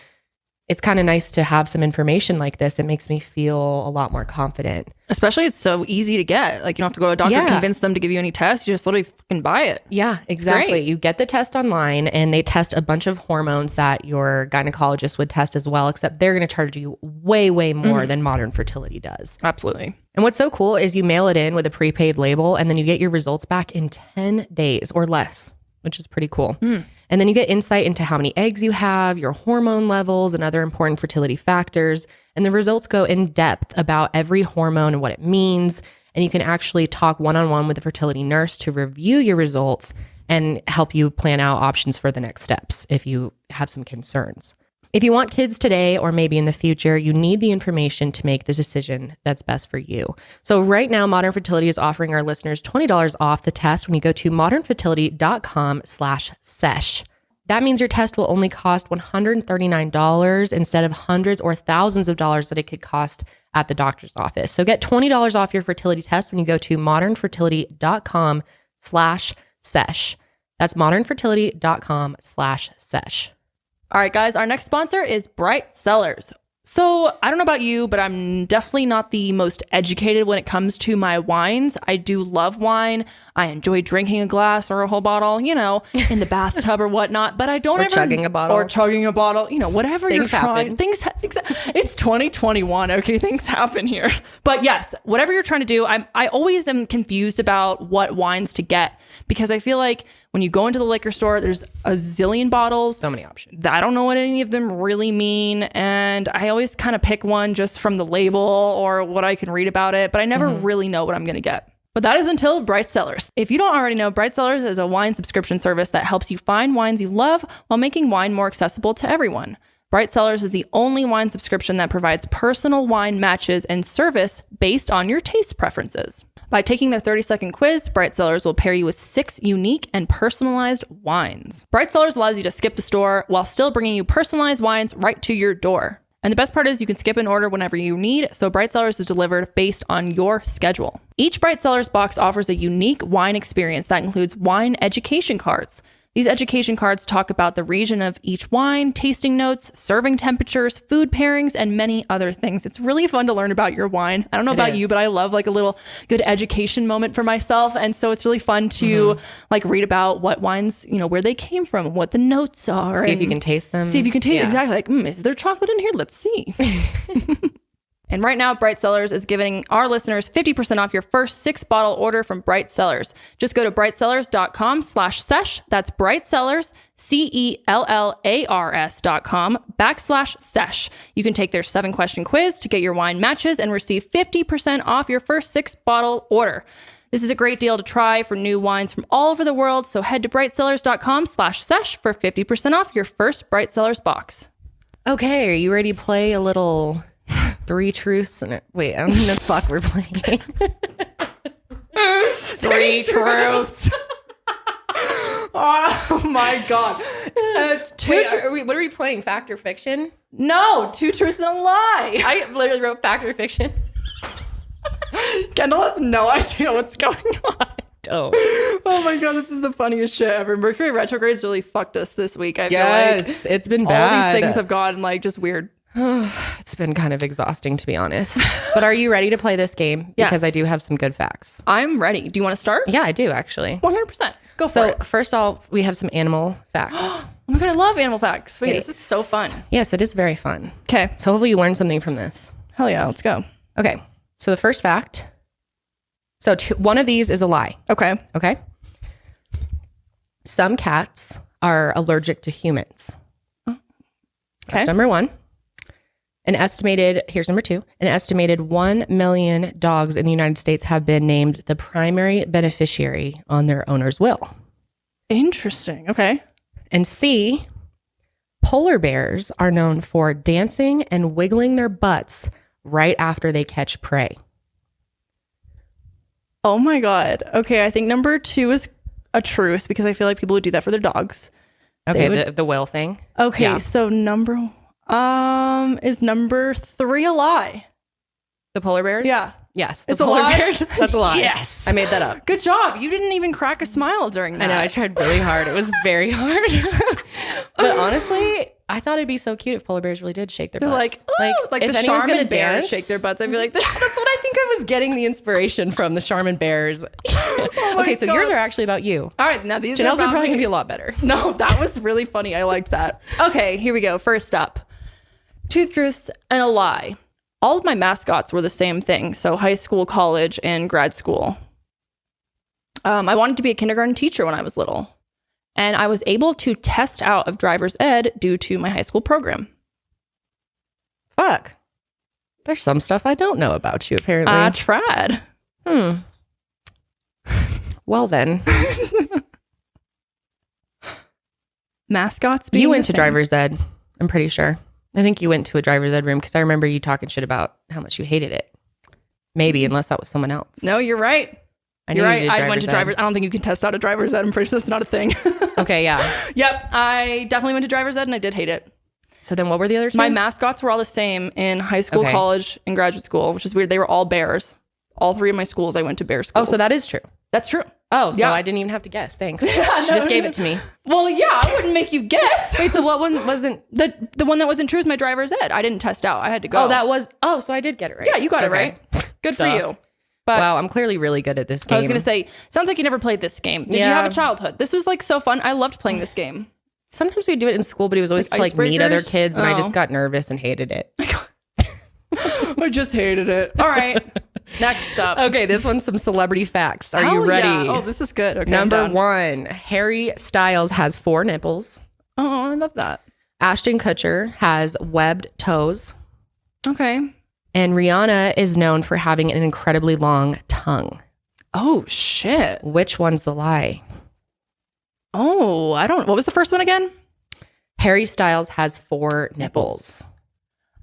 it's kind of nice to have some information like this. It makes me feel a lot more confident. Especially it's so easy to get. Like you don't have to go to a doctor and convince them to give you any tests. You just literally fucking buy it. Yeah, exactly. You get the test online and they test a bunch of hormones that your gynecologist would test as well, except they're going to charge you way, way more than modern fertility does. Absolutely. And what's so cool is you mail it in with a prepaid label and then you get your results back in 10 days or less, which is pretty cool. And then you get insight into how many eggs you have, your hormone levels, and other important fertility factors. And the results go in depth about every hormone and what it means. And you can actually talk one-on-one with a fertility nurse to review your results and help you plan out options for the next steps if you have some concerns. If you want kids today or maybe in the future, you need the information to make the decision that's best for you. So right now, Modern Fertility is offering our listeners $20 off the test when you go to modernfertility.com/sesh. That means your test will only cost $139 instead of hundreds or thousands of dollars that it could cost at the doctor's office. So get $20 off your fertility test when you go to modernfertility.com/sesh. That's modernfertility.com/sesh. All right, guys, our next sponsor is Bright Cellars. So I don't know about you, but I'm definitely not the most educated when it comes to my wines. I do love wine. I enjoy drinking a glass or a whole bottle, in the bathtub or whatnot, but I don't chugging a bottle. Or chugging a bottle, whatever things you're trying. Happen. It's 2021, okay? Things happen here. But yes, whatever you're trying to do, I always am confused about what wines to get because I feel like when you go into the liquor store, there's a zillion bottles. So many options. I don't know what any of them really mean. And I always kind of pick one just from the label or what I can read about it, but I never really know what I'm going to get. But that is until Bright Cellars. If you don't already know, Bright Cellars is a wine subscription service that helps you find wines you love while making wine more accessible to everyone. Bright Cellars is the only wine subscription that provides personal wine matches and service based on your taste preferences. By taking their 30-second quiz, Bright Cellars will pair you with 6 unique and personalized wines. Bright Cellars allows you to skip the store while still bringing you personalized wines right to your door. And the best part is you can skip an order whenever you need, so Bright Cellars is delivered based on your schedule. Each Bright Cellars box offers a unique wine experience that includes wine education cards. These education cards talk about the region of each wine, tasting notes, serving temperatures, food pairings, and many other things. It's really fun to learn about your wine. I don't know about you, but I love like a little good education moment for myself. And so it's really fun to like read about what wines, you know, where they came from, what the notes are. See if you can taste them. See if you can taste exactly. Like, is there chocolate in here? Let's see. And right now, Bright Cellars is giving our listeners 50% off your first 6-bottle order from Bright Cellars. Just go to brightcellars.com/sesh. That's Bright Cellars, CELLARS.com/sesh. You can take their 7-question quiz to get your wine matches and receive 50% off your first 6-bottle order. This is a great deal to try for new wines from all over the world. So head to brightcellars.com/sesh for 50% off your first Bright Cellars box. Okay, are you ready to play a little 3 truths and wait, I don't know what the fuck we're playing. 3 truths. Oh my god. It's 2 what are we playing? Fact or fiction? No, 2 truths and a lie. I literally wrote fact or fiction. Kendall has no idea what's going on. Don't. Oh my god, this is the funniest shit ever. Mercury retrograde's really fucked us this week. I feel like it's been bad. All these things have gotten like just weird. It's been kind of exhausting, to be honest. But are you ready to play this game? Yes. Because I do have some good facts. I'm ready. Do you want to start? Yeah, I do actually. 100%. Go for it. So first off, we have some animal facts. Oh my god, I love animal facts. Wait, this is so fun. Yes, it is very fun. Okay. So hopefully you learned something from this. Hell yeah, let's go. Okay. So the first fact. So one of these is a lie. Okay. Okay. Some cats are allergic to humans. Okay. That's number 1. Here's number 2. An estimated 1 million dogs in the United States have been named the primary beneficiary on their owner's will. Interesting. Okay. And C, polar bears are known for dancing and wiggling their butts right after they catch prey. Oh my god. Okay, I think number 2 is a truth because I feel like people would do that for their dogs. Okay, the whale thing. Okay, Yeah. so is number 3 a lie? The polar bears? Yeah. Yes. The It's a polar lie? bears. That's a lie. Yes. I made that up. Good job. You didn't even crack a smile during that. I know. I tried really hard. It was very hard. But honestly, I thought it'd be so cute if polar bears really did shake their They're butts. like if the anyone's Charmin gonna bears dance, shake their butts. I'd be like, that's what I think I was getting the inspiration from, the Charmin bears. Okay, so God. yours are actually about you. all right, now these Janelle's are about probably me. going to be a lot better. No, that was really funny. I liked that. Okay, here we go. First up, 2 truths and a lie. All of my mascots were the same thing. So high school, college, and grad school. I wanted to be a kindergarten teacher when I was little. And I was able to test out of driver's ed due to my high school program. Fuck. There's some stuff I don't know about you, apparently. I tried. Well, then. Mascots being You went the to same. driver's ed, I'm pretty sure. I think you went to a driver's ed room because I remember you talking shit about how much you hated it. Maybe, unless that was someone else. No, you're right. I knew You're you right. did I went to driver's. ed. I don't think you can test out a driver's ed. I'm pretty sure that's not a thing. Okay, yeah. Yep. I definitely went to driver's ed and I did hate it. So then what were the other two? My mascots were all the same in high school, Okay. college, and graduate school, which is weird. They were all bears. All 3 of my schools, I went to bear Oh, schools. so that is true. That's true. Oh, so Yeah. I didn't even have to guess. Thanks. She just gave it to me. Well, yeah, I wouldn't make you guess. Wait, so what one wasn't? The one that wasn't true is my driver's ed. I didn't test out. I had to go. Oh, that was. Oh, so I did get it right. Yeah, you got it Okay. right. Good for Duh. you. But Wow, I'm clearly really good at this game. I was going to say, sounds like you never played this game. Did you Yeah. have a childhood? This was like so fun. I loved playing this game. Sometimes we do it in school, but it was always Like to like meet other icebreakers? kids, and I Oh. just got nervous and hated it. I just hated it. All right. Next up. Okay, this one's some celebrity facts. Are you Hell ready? yeah. Oh, this is good. Okay, Number I'm down. 1, Harry Styles has 4 nipples. Oh, I love that. Ashton Kutcher has webbed toes. Okay. And Rihanna is known for having an incredibly long tongue. Oh, shit. Which one's the lie? Oh, I don't. What was the first one again? Harry Styles has 4 nipples.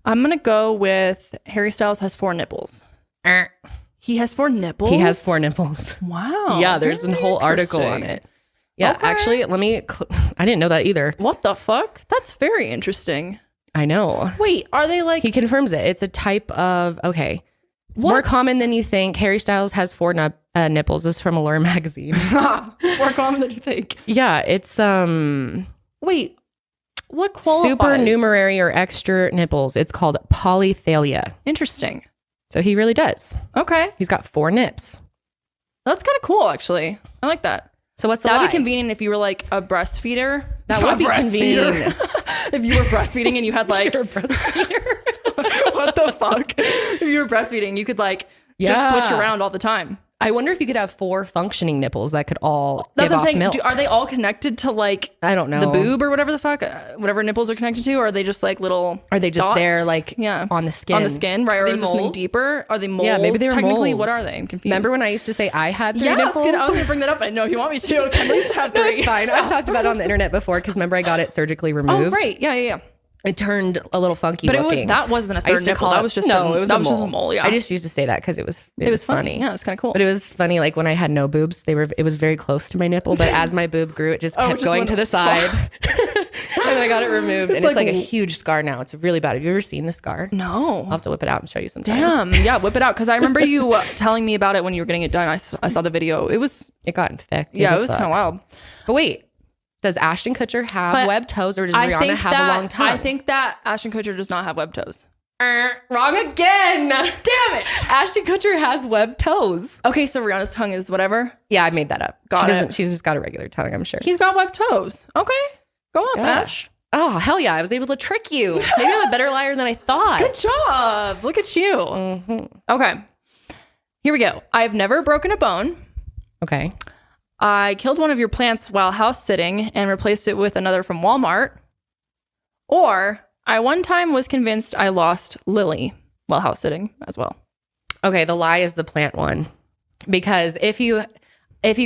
I'm going to go with Harry Styles has 4 nipples. He has 4 nipples? He has 4 nipples. Wow. Yeah, there's a Very whole article on interesting. it. Yeah, Okay. actually, I didn't know that either. What the fuck? That's very interesting. I know. Wait, are they like... He confirms it. It's a type of, okay. It's more common than you think. Harry Styles has 4 nipples. This is from Allure magazine. It's more common than you think. Yeah, it's Wait, what qualifies? Supernumerary or extra nipples. It's called polythalia. Interesting. So he really does. Okay. He's got 4 nips. That's kind of cool, actually. I like that. So what's the That'd lie? be convenient if you were like a breastfeeder. That would be convenient. If you were breastfeeding and you had like... You're a breastfeeder. What the fuck? If you were breastfeeding, you could like just switch around all the time. I wonder if you could have 4 functioning nipples that could all That's give what I'm off saying. milk. Are they all connected to like I don't know. the boob or whatever the fuck, whatever nipples are connected to? Or are they just like little? Are they just dots? there like on the skin? On the skin, right? Or Are is they there something moles? deeper? Are they moles? Yeah, maybe they were Technically, moles. what are they? I'm confused. Remember when I used to say I had 3 Yeah, nipples? I was gonna bring that up. I know if you want me to. At least have 3. No, it's fine. I've talked about it on the internet before because remember I got it surgically removed. Oh, right. Yeah. It turned a little funky But looking. that wasn't a I used third to nipple. call That it- was just no, it was that a was mole. just a mole. Yeah, I just used to say that because it was funny. Yeah, it was kind of cool. But it was funny, like when I had no boobs, it was very close to my nipple. But as my boob grew, it just kept just going went to the side. And I got it removed, and it's like a huge scar now. It's really bad. Have you ever seen the scar? No. I'll have to whip it out and show you sometime. Damn. Yeah, whip it out. Because I remember you telling me about it when you were getting it done. I saw the video. It got infected. it was kind of wild. But wait, does Ashton Kutcher have webbed toes, or does Rihanna have a long tongue? I think that Ashton Kutcher does not have webbed toes. Wrong again. Damn it. Ashton Kutcher has webbed toes. Okay, so Rihanna's tongue is whatever. Yeah, I made that up. Got it. She's just got a regular tongue, I'm sure. He's got webbed toes. Okay. Go off, Yeah. Ash. Oh, hell yeah. I was able to trick you. Maybe I'm a better liar than I thought. Good job. Look at you. Mm-hmm. Okay. Here we go. I've never broken a bone. Okay. I killed one of your plants while house sitting and replaced it with another from Walmart. Or I one time was convinced I lost Lily while house sitting as well. Okay, the lie is the plant one. Because if you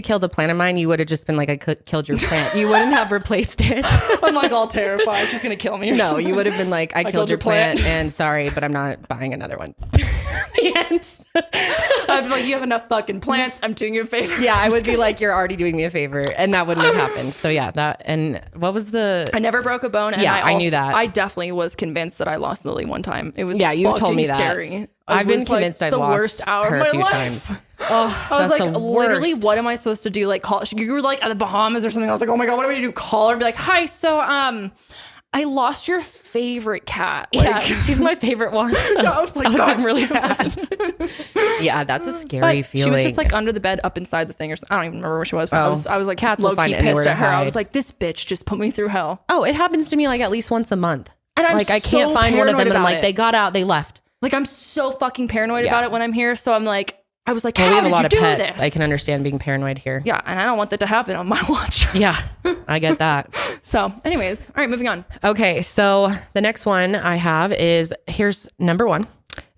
killed a plant of mine, you would have just been like, I killed your plant. You wouldn't have replaced it. I'm like all terrified. She's going to kill me. Or No, something. you would have been like, I killed your plant and sorry, but I'm not buying another one. The end. I'd be like, you have enough fucking plants. I'm doing you a favor. Yeah, I would be like, you're already doing me a favor. And that wouldn't have happened. So yeah, that, and what was the... I never broke a bone. And Yeah, I knew that. I definitely was convinced that I lost Lily one time. It was you've told me fucking that. scary. I've been was, like, convinced I've the lost worst hour her of a my few life. times. Oh, I was that's like, the literally, worst. what am I supposed to do? Like, call? You were like at the Bahamas or something. I was like, oh my god, what do we do? Call her and be like, hi. So, I lost your favorite cat. Like, Yeah, she's my favorite one. So I was like, that would have been God really damn bad. Yeah, that's a scary but feeling. she was just like under the bed, up inside the thing, or something. I don't even remember where she was. But I was like, Cats will low find key anywhere pissed to at her. I hide. was like, this bitch just put me through hell. Oh, it happens to me like at least once a month. And I'm like, I so can't find one of them, paranoid and I'm about like, it. they got out, they left. Like, I'm so fucking paranoid Yeah. about it when I'm here. So I'm like, I was like, Well, how we have a did lot you of do pets. this? I can understand being paranoid here. Yeah, and I don't want that to happen on my watch. Yeah, I get that. So, anyways, all right, moving on. Okay, so the next one I have is, here's number 1.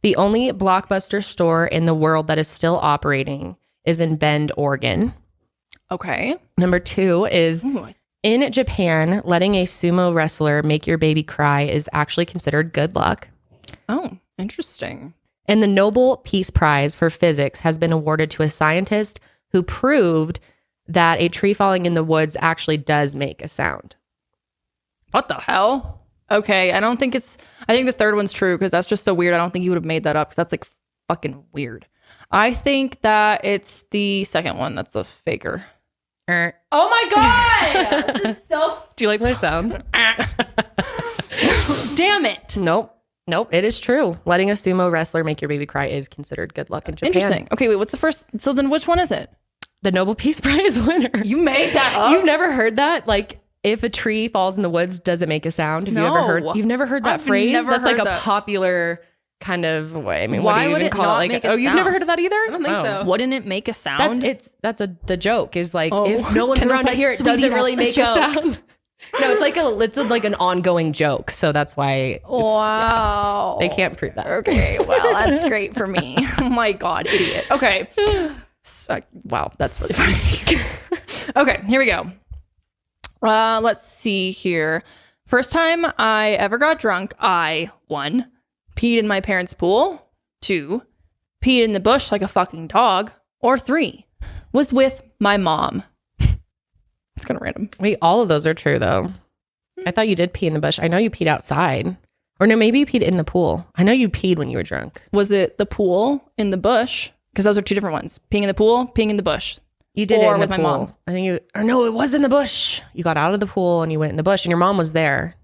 The only Blockbuster store in the world that is still operating is in Bend, Oregon. Okay. Number 2 is, in Japan, letting a sumo wrestler make your baby cry is actually considered good luck. Oh, interesting. And the Nobel Peace Prize for Physics has been awarded to a scientist who proved that a tree falling in the woods actually does make a sound. What the hell? Okay, I think the third one's true because that's just so weird. I don't think you would have made that up because that's like fucking weird. I think that it's the second one that's a faker. Oh my god! This is so... Do you like my sounds? Damn it. Nope, it is true. Letting a sumo wrestler make your baby cry is considered good luck in Japan. Interesting. Okay, wait, what's the first? So then which one is it? The Nobel Peace Prize winner. You made that up? You've never heard that? Like, if a tree falls in the woods, does it make a sound? Have you ever heard? You've never heard that I've phrase? never That's like heard a that. popular kind of way. I mean, Why what do you would even it call not it? Like, make a you've sound? never heard of that either? I don't think so. Wouldn't it make a sound? That's the joke is like, Oh. if no one's Kendall's around to like, hear it, "Sweetie, doesn't really that's make the a joke." sound. No, it's like an ongoing joke. So that's why Wow. they can't prove that. Okay, well, that's great for me. Oh my God, idiot. Okay. Wow, that's really funny. Okay, here we go. Let's see here. First time I ever got drunk, I 1, peed in my parents' pool, 2, peed in the bush like a fucking dog, or 3, was with my mom. It's kind of random. Wait, all of those are true though. I thought you did pee in the bush. I know you peed outside. Or no, maybe you peed in the pool. I know you peed when you were drunk. Was it the pool in the bush? Because those are two different ones. Peeing in the pool, peeing in the bush. You did or it in with the my pool. mom. I think you, or no, it was in the bush. You got out of the pool and you went in the bush and your mom was there.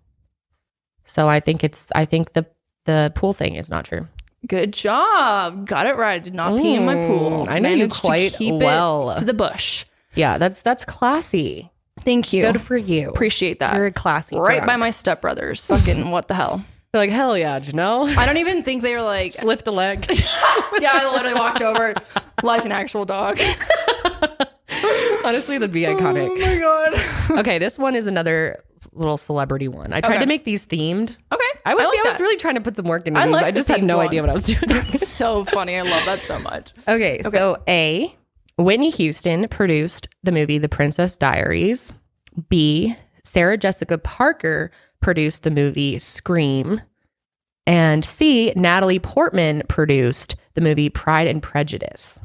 So I think the pool thing is not true. Good job. Got it right. I did not pee in my pool. I know Managed you quite to keep well. it to the bush. Yeah, that's classy. Thank you. Good for you. Appreciate that. You're a classy Right drunk. by my stepbrothers. Fucking what the hell? They're like, hell yeah, Janelle. I don't even think they were like... Lift a leg. Yeah, I literally walked over like an actual dog. Honestly, that'd be iconic. Oh my God. Okay, this one is another little celebrity one. I tried to make these themed. Okay. I was like really trying to put some work into I these. like I the just had themed no idea ones. what I was doing. That's so funny. I love that so much. Okay, so A, Whitney Houston produced the movie The Princess Diaries. B, Sarah Jessica Parker produced the movie Scream. And C, Natalie Portman produced the movie Pride and Prejudice.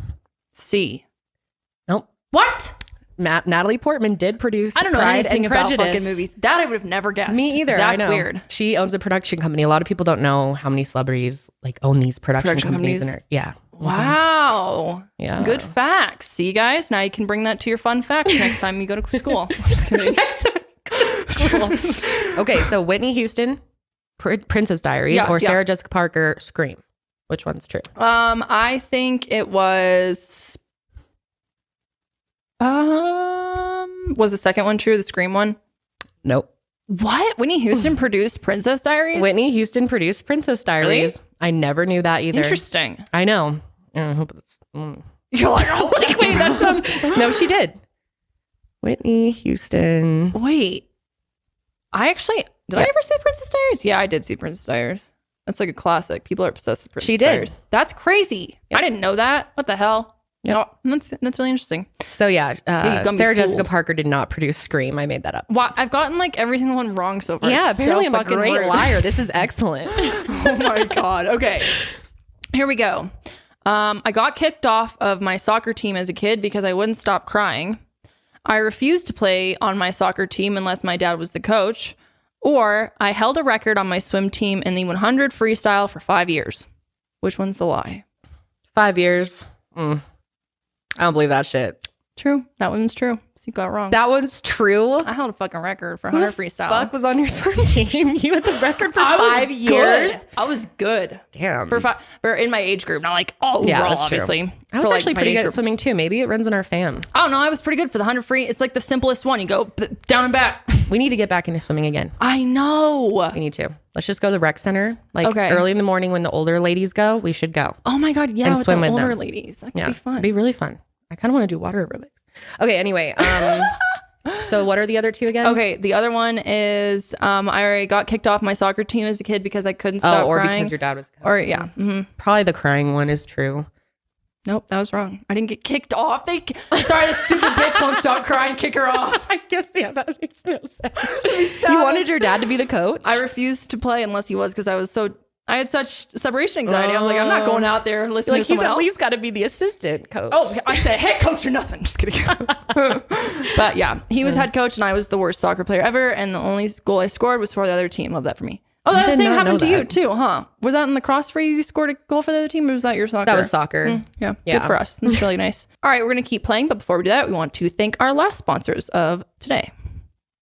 C. Nope. What? Natalie Portman did produce I don't know Pride anything and about Prejudice. fucking movies. That I would have never guessed. Me either. That's I know. weird. She owns a production company. A lot of people don't know how many celebrities like own these production companies. Yeah. Wow. Yeah. Good facts. See, guys? Now you can bring that to your fun facts next time you go to school. Just kidding. Okay, so Whitney Houston, Princess Diaries, or Sarah Jessica Parker, Scream. Which one's true? I think it was... was the second one true? The Scream one? Nope. What? Whitney Houston produced Princess Diaries? Whitney Houston produced Princess Diaries. Really? I never knew that either. Interesting. I know. I hope it's... You're like, oh, wait, that sounds... No, she did. Whitney Houston. Wait. I actually... Did I ever see Princess Diaries? Yeah, I did see Princess Diaries. That's like a classic. People are obsessed with Princess Diaries. She did. That's crazy. Yep. I didn't know that. What the hell? Yeah, that's really interesting. So yeah, Sarah Jessica Parker did not produce Scream. I made that up. Wow, I've gotten like every single one wrong so far. Yeah, it's apparently so I'm a great rude. liar. This is excellent. Oh my God. Okay, here we go. I got kicked off of my soccer team as a kid because I wouldn't stop crying. I refused to play on my soccer team unless my dad was the coach. Or I held a record on my swim team in the 100 freestyle for 5 years. Which one's the lie? 5 years. I don't believe that shit. True. That one's true. So you got it wrong. That one's true. I held a fucking record for 100 freestyle. Fuck was on your swim team. You had the record for 5 years. Good. I was good. Damn. For in my age group, not like all overall, obviously. I was actually pretty good at swimming too. Maybe it runs in our fam. I don't know. I was pretty good for the 100 free. It's like the simplest one. You go down and back. We need to get back into swimming again. I know. We need to. Let's just go to the rec center. Like early in the morning when the older ladies go, we should go. Oh my God. Yeah. And swim with older them. ladies. That could be fun. It'd be really fun. I kind of want to do water aerobics. Okay, anyway. So what are the other two again? Okay, the other one is I already got kicked off my soccer team as a kid because I couldn't stop or crying. because your dad was coaching. Or yeah. Mm-hmm. Probably the crying one is true. Nope, that was wrong. I didn't get kicked off. Sorry, the stupid bitch won't stop crying. Kick her off. I guess, yeah, that makes no sense. You wanted your dad to be the coach? I refused to play unless he was because I had such separation anxiety. I was like, I'm not going out there listening to someone else. He's at least got to be the assistant coach. Oh, I said head coach or nothing. Just kidding. But yeah, he was head coach and I was the worst soccer player ever. And the only goal I scored was for the other team. Love that for me. Oh, that same happened to you too, huh? Was that in the cross for you? You scored a goal for the other team, or was that your soccer? That was soccer. Yeah, good for us. That's really nice. All right, we're going to keep playing. But before we do that, we want to thank our last sponsors of today.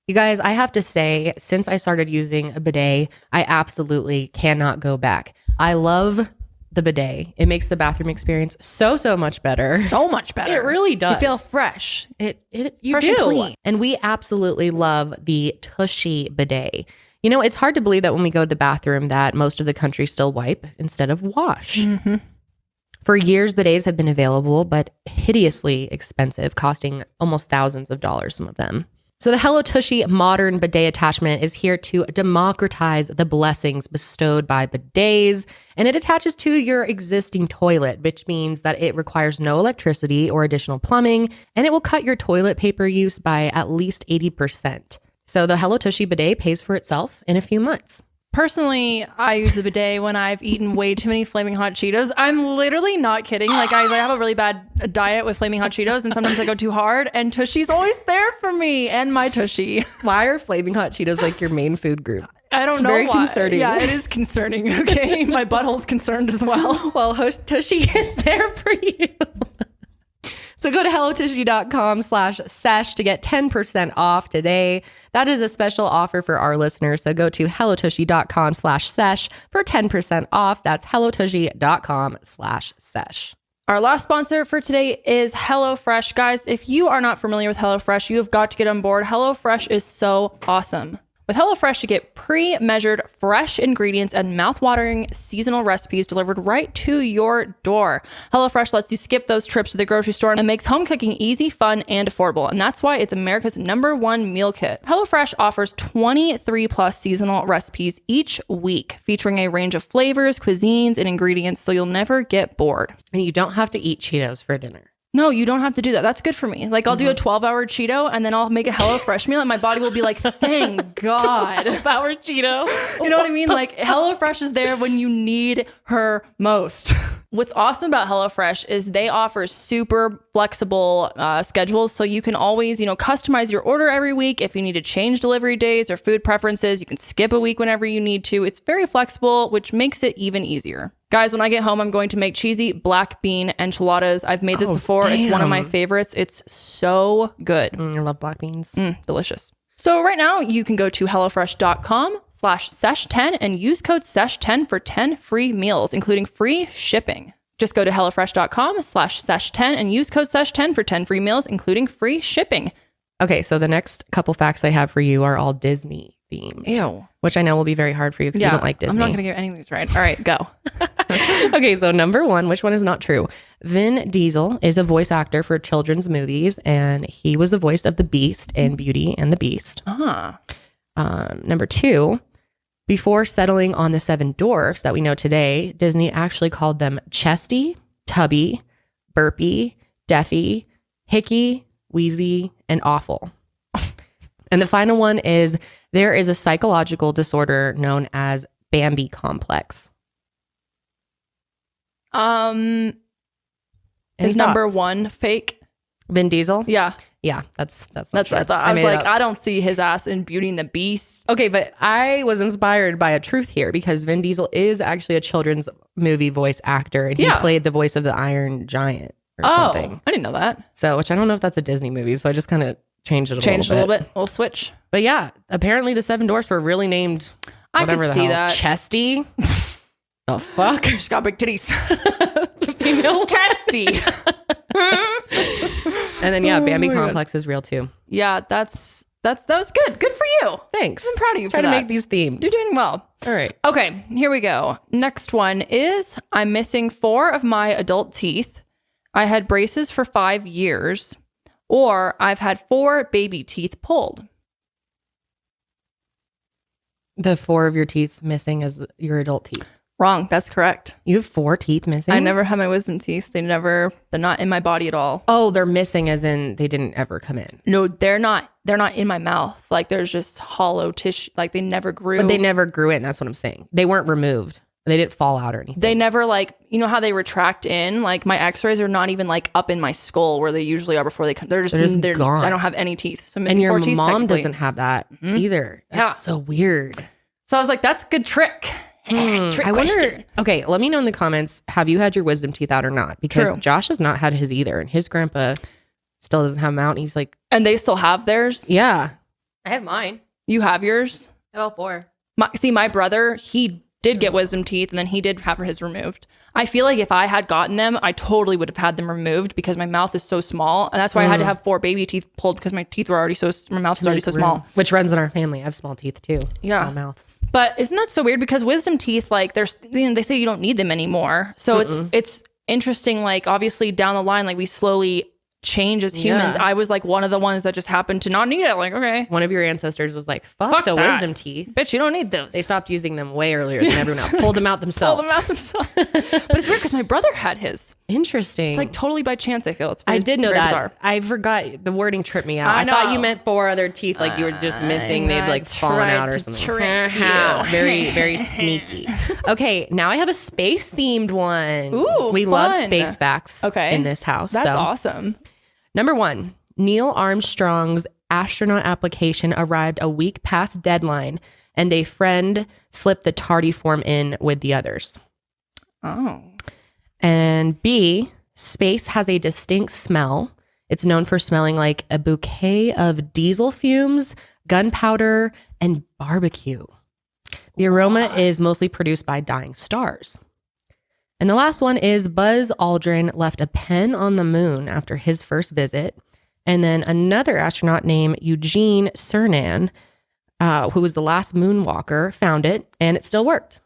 You guys, I have to say, since I started using a bidet, I absolutely cannot go back. I love the bidet. It makes the bathroom experience so much better. So much better. It really does. You feel fresh. You fresh do. and clean. And we absolutely love the Tushy bidet. You know, it's hard to believe that when we go to the bathroom that most of the country still wipe instead of wash. Mm-hmm. For years, bidets have been available, but hideously expensive, costing almost thousands of dollars, some of them. So the Hello Tushy modern bidet attachment is here to democratize the blessings bestowed by bidets, and it attaches to your existing toilet, which means that it requires no electricity or additional plumbing, and it will cut your toilet paper use by at least 80%. So the Hello Tushy bidet pays for itself in a few months. Personally, I use the bidet when I've eaten way too many Flaming Hot Cheetos. I'm literally not kidding. Like, guys, I have a really bad diet with Flaming Hot Cheetos, and sometimes I go too hard, and Tushy's always there for me and my Tushy. Why are Flaming Hot Cheetos like your main food group? I don't know very why. concerning. Yeah, it is concerning. Okay. My butthole's concerned as well. Well, Tushy is there for you. So go to hellotushy.com/sesh to get 10% off today. That is a special offer for our listeners. So go to hellotushy.com/sesh for 10% off. That's hellotushy.com/sesh. Our last sponsor for today is HelloFresh. Guys, if you are not familiar with HelloFresh, you have got to get on board. HelloFresh is so awesome. With HelloFresh, you get pre-measured fresh ingredients and mouth-watering seasonal recipes delivered right to your door. HelloFresh lets you skip those trips to the grocery store and makes home cooking easy, fun, and affordable. And that's why it's America's #1 meal kit. HelloFresh offers 23 plus seasonal recipes each week, featuring a range of flavors, cuisines, and ingredients, so you'll never get bored. And you don't have to eat Cheetos for dinner. No, you don't have to do that. That's good for me. Like, I'll do a 12-hour Cheeto, and then I'll make a HelloFresh meal, and my body will be like, thank God. 12-hour Cheeto. You know what I mean? Like, HelloFresh is there when you need her most. What's awesome about HelloFresh is they offer super flexible schedules, so you can always, customize your order every week. If you need to change delivery days or food preferences, you can skip a week whenever you need to. It's very flexible, which makes it even easier. Guys, when I get home, I'm going to make cheesy black bean enchiladas. I've made this before. Damn. It's one of my favorites. It's so good. I love black beans. Delicious. So right now, you can go to HelloFresh.com/sesh10 and use code sesh10 for 10 free meals, including free shipping. Just go to HelloFresh.com/sesh10 and use code sesh10 for 10 free meals, including free shipping. Okay, so the next couple facts I have for you are all Disney themed. Ew. Which I know will be very hard for you because you don't like Disney. I'm not going to get any of these right. All right, go. Okay, so number one, which one is not true? Vin Diesel is a voice actor for children's movies, and he was the voice of the Beast in Beauty and the Beast. Number two, before settling on the 7 dwarfs that we know today, Disney actually called them Chesty, Tubby, Burpy, Deafy, Hickey, Wheezy, and Awful. And the final one is there is a psychological disorder known as Bambi complex. Is number one fake? Vin Diesel? Yeah. Yeah, that's what I thought. I was like, I don't see his ass in Beauty and the Beast. Okay, but I was inspired by a truth here because Vin Diesel is actually a children's movie voice actor, and he played the voice of the Iron Giant or something. I didn't know that. So, which I don't know if that's a Disney movie, so I just kind of changed it a little bit. We'll switch. But yeah, apparently the 7 dwarfs were really named whatever I could see that. Chesty. The fuck? She's got big titties. Chesty. And then Bambi complex is real too. Yeah, that was good. Good for you. Thanks. I'm proud of you for Trying that. to make these themed. You're doing well. All right. Okay, here we go. Next one is I'm missing 4 of my adult teeth. I had braces for 5 years. Or I've had 4 baby teeth pulled. The 4 of your teeth missing is your adult teeth. Wrong. That's correct. You have 4 teeth missing? I never had my wisdom teeth. They're not in my body at all. Oh, they're missing as in they didn't ever come in. No, they're not in my mouth. Like there's just hollow tissue. Like they never grew. But they never grew in. That's what I'm saying. They weren't removed. They didn't fall out or anything. They never how they retract in? Like my x-rays are not even like up in my skull where they usually are before they come. They're just gone. I don't have any teeth. So missing 4 teeth. And your mom doesn't have that either. That's so weird. So I was like, that's a good trick. Trick I question. wonder, okay, let me know in the comments, have you had your wisdom teeth out or not? Because Josh has not had his either. And his grandpa still doesn't have them out. And he's like... And they still have theirs? Yeah. I have mine. You have yours? I have all 4. My brother, he did get wisdom teeth and then he did have his removed. I feel like if I had gotten them, I totally would have had them removed because my mouth is so small. And that's why I had to have 4 baby teeth pulled because my mouth was already so small. Which runs in our family. I have small teeth too. Yeah. Small mouths. But isn't that so weird? Because wisdom teeth, like they say you don't need them anymore. So it's interesting. Like obviously down the line, like we slowly change as humans. I was like one of the ones that just happened to not need it. Like, okay. One of your ancestors was like, fuck the that. wisdom teeth. Bitch, you don't need those. They stopped using them way earlier than everyone else. Pulled them out themselves. But it's weird because my brother had his. Interesting. It's like totally by chance, I feel. I did know that. Bizarre. I forgot. The wording tripped me out. I thought you meant 4 other teeth, like you were just missing. They'd like fallen out or something. Very, very sneaky. Okay, now I have a space themed one. Ooh, we fun. love space facts in this house. That's awesome. Number 1, Neil Armstrong's astronaut application arrived a week past deadline. and a friend slipped the tardy form in with the others. Oh. And B, space has a distinct smell. It's known for smelling like a bouquet of diesel fumes, gunpowder, and barbecue. The aroma is mostly produced by dying stars. And the last one is Buzz Aldrin left a pen on the moon after his first visit. And then another astronaut named Eugene Cernan, who was the last moonwalker, found it, and it still worked.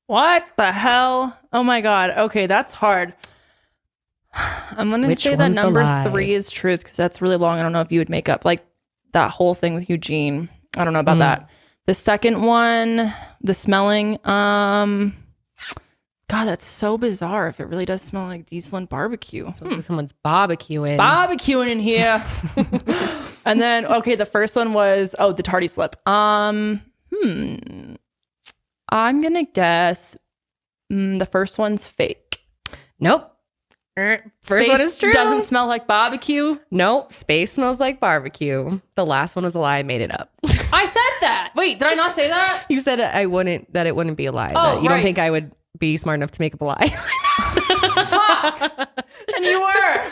What the hell? Oh my God. Okay, that's hard. I'm going to say that number 3 is truth because that's really long. I don't know if you would make up like that whole thing with Eugene. I don't know about that. The second one, the smelling, God, that's so bizarre if it really does smell like diesel and barbecue. Someone's barbecuing. Barbecuing in here. And then, okay, the first one was, the tardy slip. I'm going to guess the first one's fake. Nope. First one is true. Doesn't smell like barbecue. Nope. Space smells like barbecue. The last one was a lie. I made it up. I said that. Wait, did I not say that? You said it wouldn't be a lie. But you don't think I would be smart enough to make up a lie. Fuck. And you were.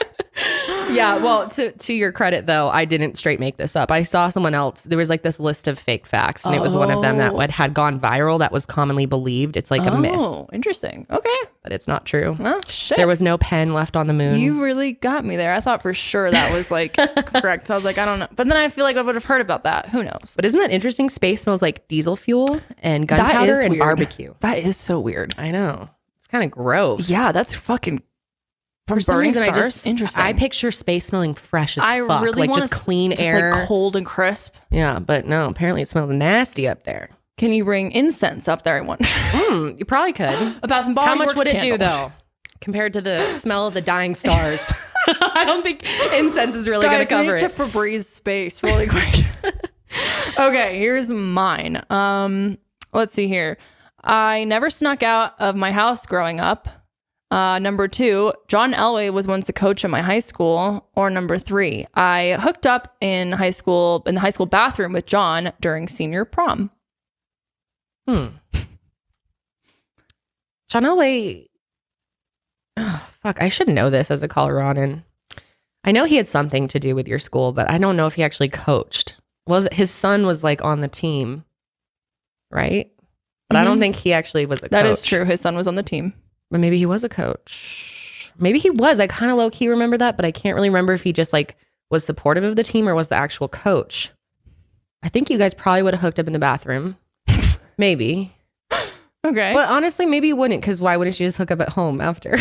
Yeah, well, to your credit, though, I didn't straight make this up. I saw someone else. There was like this list of fake facts, and it was one of them that had gone viral that was commonly believed. It's like a myth. Oh, interesting. Okay. But it's not true. Well, shit. There was no pen left on the moon. You really got me there. I thought for sure that was like correct. So I was like, I don't know. But then I feel like I would have heard about that. Who knows? But isn't that interesting? Space smells like diesel fuel and gunpowder and barbecue. That is so weird. I know. It's kind of gross. Yeah, that's fucking... For some reason, interesting. I picture space smelling fresh as fuck. Really like just clean air. Like cold and crisp. Yeah, but no, apparently it smells nasty up there. Can you bring incense up there? I wonder. You probably could. A Bath and Body How much Works would it candle. do, though, compared to the smell of the dying stars? I don't think incense is really going to cover it. To Febreze space really quick. Okay, here's mine. Let's see here. I never snuck out of my house growing up. Number 2, John Elway was once a coach at my high school. Or number 3, I hooked up in the high school bathroom with John during senior prom. John Elway. Oh, fuck. I should know this as a Coloradan. I know he had something to do with your school, but I don't know if he actually coached. His son was like on the team, right? But I don't think he actually was a coach. That is true. His son was on the team. But maybe he was a coach. Maybe he was. I kind of low key remember that, but I can't really remember if he just like was supportive of the team or was the actual coach. I think you guys probably would have hooked up in the bathroom. Maybe. Okay. But honestly, maybe you wouldn't, because why wouldn't you just hook up at home after?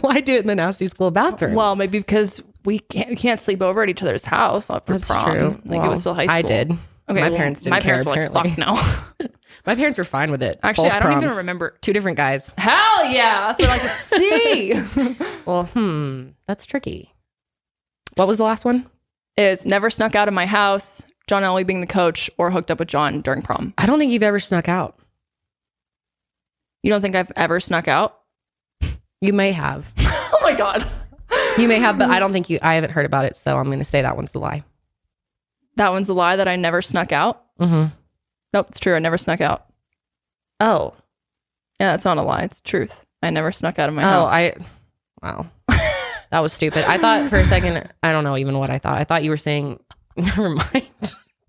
Why do it in the nasty school bathroom? Well, maybe because we can't sleep over at each other's house. That's true. Like it was still high school. I did. Okay, my parents didn't care. My parents were like, fuck no. My parents were fine with it. Actually, Both I don't proms. even remember. 2 different guys. Hell yeah. That's what I like to see. Well, that's tricky. What was the last one? Is never snuck out of my house, John Elway being the coach, or hooked up with John during prom. I don't think you've ever snuck out. You don't think I've ever snuck out? You may have. Oh my God. You may have, but I don't think I haven't heard about it, so I'm going to say that one's the lie. That one's the lie, that I never snuck out? Mm-hmm. Nope, it's true. I never snuck out. Oh. Yeah, it's not a lie. It's truth. I never snuck out of my house. Wow. That was stupid. I thought for a second, I don't know even what I thought. I thought you were saying, never mind.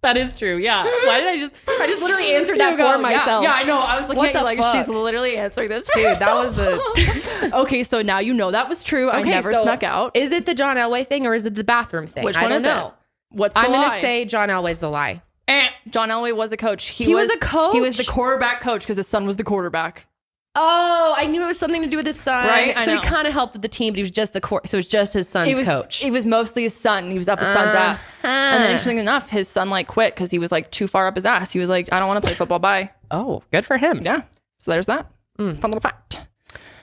That is true. Yeah. Why did I just literally answered that for myself. Yeah, I know. I was looking at you like, fuck? she's literally answering this. Dude, that was Okay, so now you know that was true. I never snuck out. Is it the John Elway thing or is it the bathroom thing? Which one is it? What's the lie? I'm going to say John Elway's the lie. John Elway was a coach. He was a coach? He was the quarterback coach because his son was the quarterback. Oh, I knew it was something to do with his son. Right? So he kind of helped with the team, but he was just so it was just his son's coach. It was mostly his son. He was up his son's ass. And then interestingly enough, his son like quit because he was like too far up his ass. He was like, I don't want to play football. Bye. Oh, good for him. Yeah. So there's that. Fun little fact.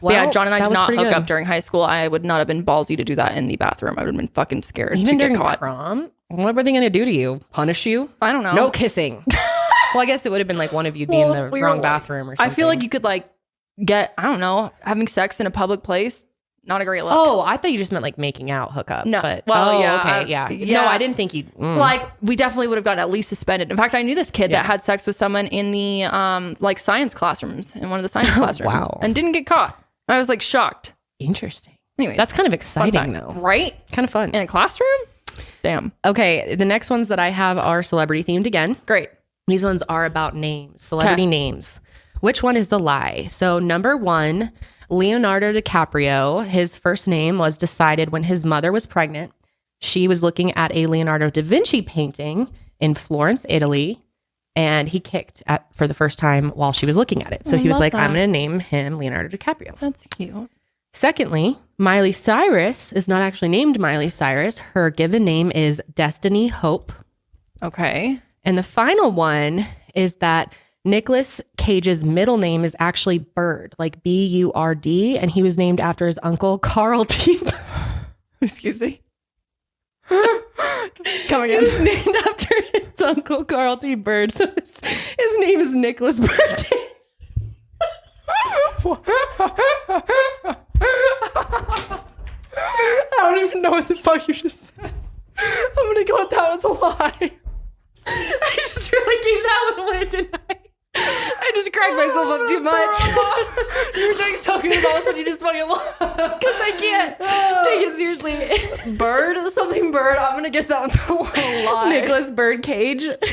Well, yeah, John and I did not hook good. up during high school. I would not have been ballsy to do that in the bathroom. I would have been fucking scared Even to during get caught. Prom? What were they going to do to you? Punish you? I don't know. No kissing. Well, I guess it would have been like one of you being in the wrong bathroom or something. I feel like you could like get, I don't know, having sex in a public place. Not a great look. Oh, I thought you just meant like making out hookup. No. But, Yeah. Okay. Yeah. No, I didn't think you. Like, we definitely would have gotten at least suspended. In fact, I knew this kid that had sex with someone in the like science classrooms, in one of the science classrooms. Wow. And didn't get caught. I was like shocked. Interesting. Anyways, That's kind of exciting though. Right? Kind of fun. In a classroom? Damn. Okay. The next ones that I have are celebrity themed again. Great. These ones are about names, celebrity names. Which one is the lie? So number 1, Leonardo DiCaprio, his first name was decided when his mother was pregnant. She was looking at a Leonardo da Vinci painting in Florence, Italy, and he kicked for the first time while she was looking at it. So he was like, I'm going to name him Leonardo DiCaprio. That's cute. Secondly, Miley Cyrus is not actually named Miley Cyrus. Her given name is Destiny Hope. Okay. And the final one is that Nicolas Cage's middle name is actually Burd, like B-U-R-D, and he was named after his uncle, Carl T. Excuse me. Come again. He's named after his uncle, Carl T. Burd, so his name is Nicholas Burd. I don't even know what the fuck you just said. I'm gonna go with that was a lie. I just really gave that one away, didn't I? I just cracked myself up too much. You're next talking about something you just fucking lied. Because I can't take it seriously. Burd? Something Burd. I'm gonna guess that one's a lie. Nicholas Burd Cage. Wait, that's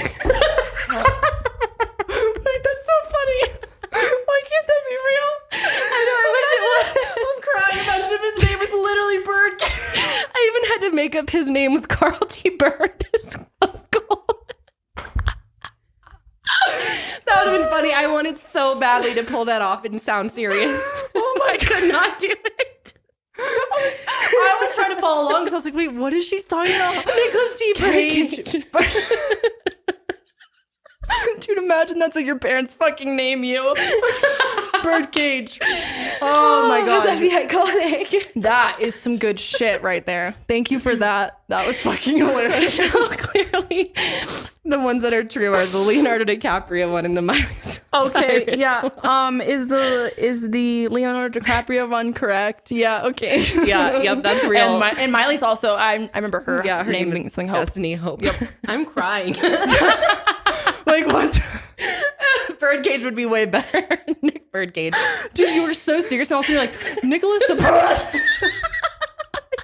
so funny. Why can't that be real? I know, I wish it was. I'm crying. Imagine if his name was literally Burd. I even had to make up his name was Carl T. Burd, his uncle. That would have been funny. I wanted so badly to pull that off and sound serious. Oh my! I could not do it. I was trying to follow along because I was like, wait, what is she talking about? Nicholas T. Cage. Dude, imagine that's what your parents fucking name you. Bird Cage. Oh my god. That'd be iconic. That is some good shit right there. Thank you for that. That was fucking hilarious. So clearly, the ones that are true are the Leonardo DiCaprio one and the Miley Cyrus. Okay, yeah. one. Is the Leonardo DiCaprio one correct? Yeah, okay. Yeah, yep, that's real. And Miley's also, I remember her, her name name being is something Hope. Destiny Hope. Yep. I'm crying. Like what? Birdcage would be way better. Nick Birdcage. Dude, you were so serious. And also you're like, Nicholas. I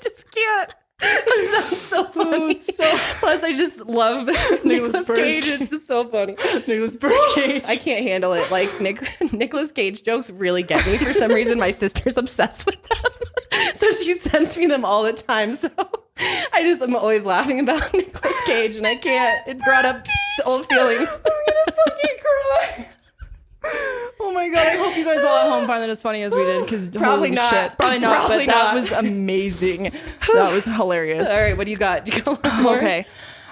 just can't. It sounds so funny. Plus, I just love Nicholas Cage. It's just so funny. Nicholas Birdcage. I can't handle it. Like Nicholas Cage jokes really get me. For some reason, my sister's obsessed with them, so she sends me them all the time. So I'm always laughing about Nicholas Cage, and I can't. It brought up the old feelings. I'm gonna fucking cry. Oh my god, I hope you guys all at home find that as funny as we did, because Probably not. Shit. Probably not, Probably but that not. was amazing. That was hilarious. All right, what do you got? Do you got one more? Okay.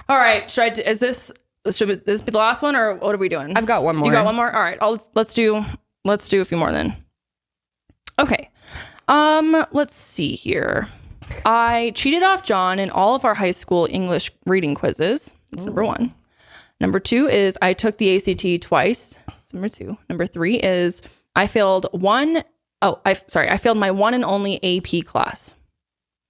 All right. Should this be the last one, or what are we doing? I've got one more. You got one more? All right. Let's do a few more then. Okay. Let's see here. I cheated off John in all of our high school English reading quizzes. That's number 1. Number 2 is I took the ACT twice. That's number 2. Number 3 is I failed I failed my one and only AP class.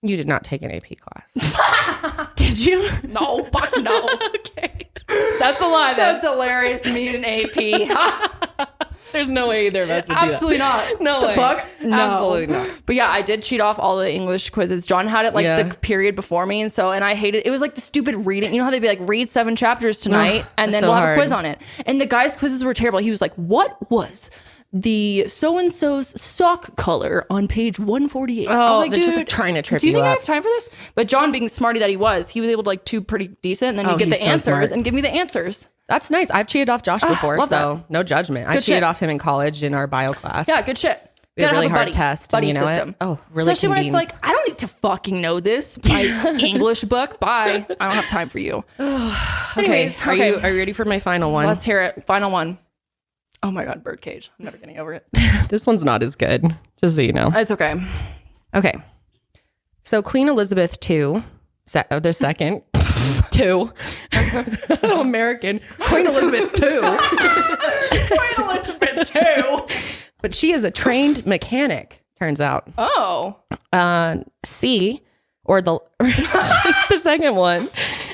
You did not take an AP class. Did you? No, fuck no. Okay. That's a lie. That's hilarious. Me and AP. There's no way either of us would do that. Absolutely not. No the way. fuck? No. Absolutely not. But yeah, I did cheat off all the English quizzes. John had it like the period before me, and I hated it. It was like the stupid reading. You know how they'd be like, read 7 chapters tonight, and then so we'll have hard. a quiz on it. And the guy's quizzes were terrible. He was like, what was the so-and-so's sock color on page 148? I was like, they're dude, just trying to trip do you think I up. have time for this? But John, being smarty that he was able to like do pretty decent, and then he'd get he's the so answers smart. and give me the answers. That's nice. I've cheated off Josh before, love so that. no judgment. I Good cheated shit. off him in college in our bio class. Yeah, good shit. We had a Gotta really have a hard buddy, test. buddy and you know system. It? Oh, really Especially convenes. when it's like, I don't need to fucking know this. My English book. Bye. I don't have time for you. Anyways, Are you ready for my final one? Let's hear it. Final one. Oh my God, Birdcage. I'm never getting over it. This one's not as good, just so you know. It's okay. Okay. So Queen Elizabeth II, the second, American, Queen Elizabeth II. Queen Elizabeth II. But she is a trained mechanic, turns out. Oh. C, or the the second one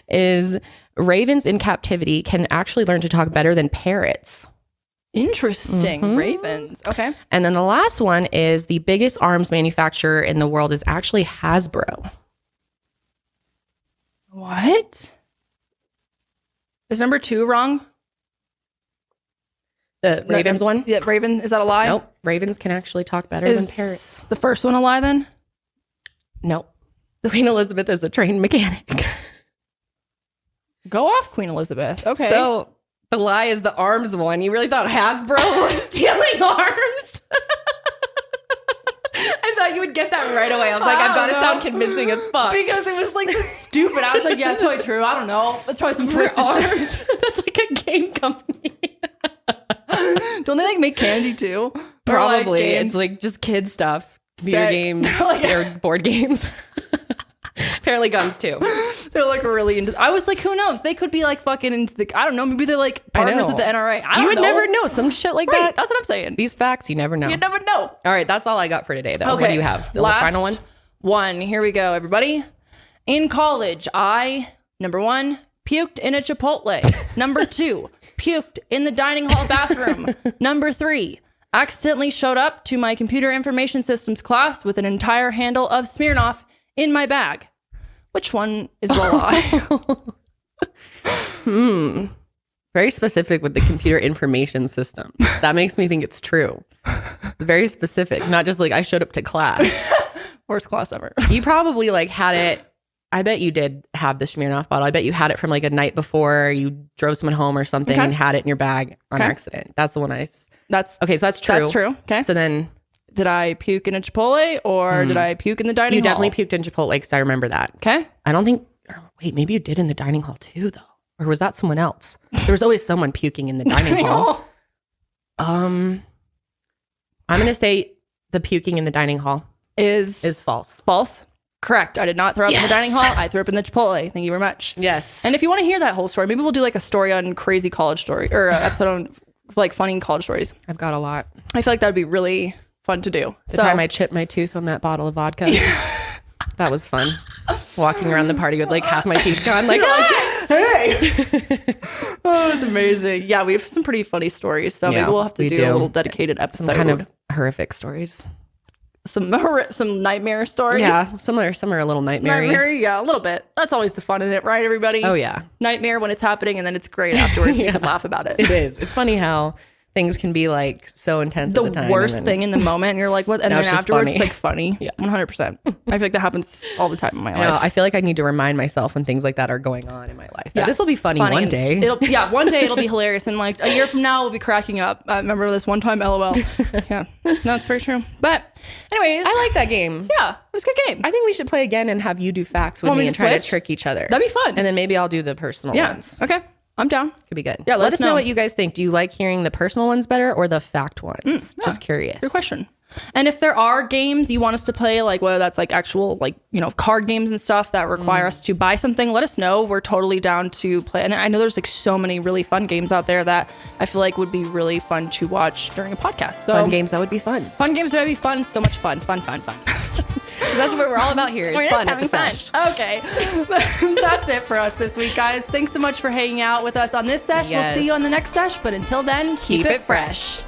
is ravens in captivity can actually learn to talk better than parrots. Interesting. Ravens. Okay. And then the last one is the biggest arms manufacturer in the world is actually Hasbro. What? Is number 2 wrong? The ravens one? Yeah, raven. Is that a lie? Nope. Ravens can actually talk better than parrots. The first one a lie then? Nope. Queen Elizabeth is a trained mechanic. Go off, Queen Elizabeth. Okay. So the lie is the arms one. You really thought Hasbro was stealing arms? I thought you would get that right away. I was like, I've got to sound convincing as fuck. Because it was like stupid. I was like, yeah, it's probably true. I don't know. It's probably some twisted arms. That's like a game company. Don't they like make candy too? Probably. Like it's like just kid stuff. Video games, or board games. Apparently guns too. They're like really into. I was like, who knows? They could be like fucking into the. I don't know. Maybe they're like partners with the NRA. I don't know. You would never know some shit like that. That's what I'm saying. These facts, you never know. You never know. All right, that's all I got for today, though. Okay. What do you have? The Last final one. Here we go, everybody. In college, I number 1 puked in a Chipotle. Number 2 puked in the dining hall bathroom. Number 3. Accidentally showed up to my computer information systems class with an entire handle of Smirnoff in my bag. Which one is the lie? Very specific with the computer information system. That makes me think it's true. It's very specific. Not just like I showed up to class. Worst class ever. You probably like had it. I bet you did have the Smirnoff bottle. I bet you had it from like a night before you drove someone home or something and had it in your bag on accident. That's the one That's okay. So that's true. That's true. Okay. So then, did I puke in a Chipotle or did I puke in the dining hall? You definitely puked in Chipotle because I remember that. Okay. I don't think. Wait, maybe you did in the dining hall too, though, or was that someone else? There was always someone puking in the dining hall. I'm gonna say the puking in the dining hall is false. False. Correct. I did not throw up in the dining hall. I threw up in the Chipotle. Thank you very much. Yes. And if you want to hear that whole story, maybe we'll do like a story on crazy college story or an episode on like funny college stories. I've got a lot. I feel like that would be really fun to do. The time I chipped my tooth on that bottle of vodka. That was fun. Walking around the party with like half my teeth gone. Like, hey. Oh, it's amazing. Yeah, we have some pretty funny stories. So maybe we'll have to do a little dedicated episode. Some kind of horrific stories. Some nightmare stories. Yeah, some are a little nightmare-y. Yeah, a little bit. That's always the fun in it, right, everybody? Oh, yeah. Nightmare when it's happening, and then it's great afterwards. You can laugh about it. It is. It's funny how things can be like so intense at the time. The worst thing in the moment, and you're like, what? And then afterwards, it's like funny. Yeah. 100%. I feel like that happens all the time in my life. I feel like I need to remind myself when things like that are going on in my life. Yes. This will be funny one day. One day it'll be hilarious. And like a year from now, we'll be cracking up. I remember this one time, LOL. Yeah, no, it's very true. But anyways. I like that game. Yeah, it was a good game. I think we should play again and have you do facts with me and try to trick each other. That'd be fun. And then maybe I'll do the personal ones. Okay. I'm down. Could be good. Yeah, let us know what you guys think. Do you like hearing the personal ones better or the fact ones? Just curious. Good question. And if there are games you want us to play, like whether that's like actual like, card games and stuff that require us to buy something, let us know. We're totally down to play. And I know there's like so many really fun games out there that I feel like would be really fun to watch during a podcast. So fun games that would be fun. Fun games that would be fun. So much fun. Fun. That's what we're all about here. Is fun at the Sesh. Okay. That's it for us this week, guys. Thanks so much for hanging out with us on this Sesh. We'll see you on the next Sesh. But until then, keep it fresh.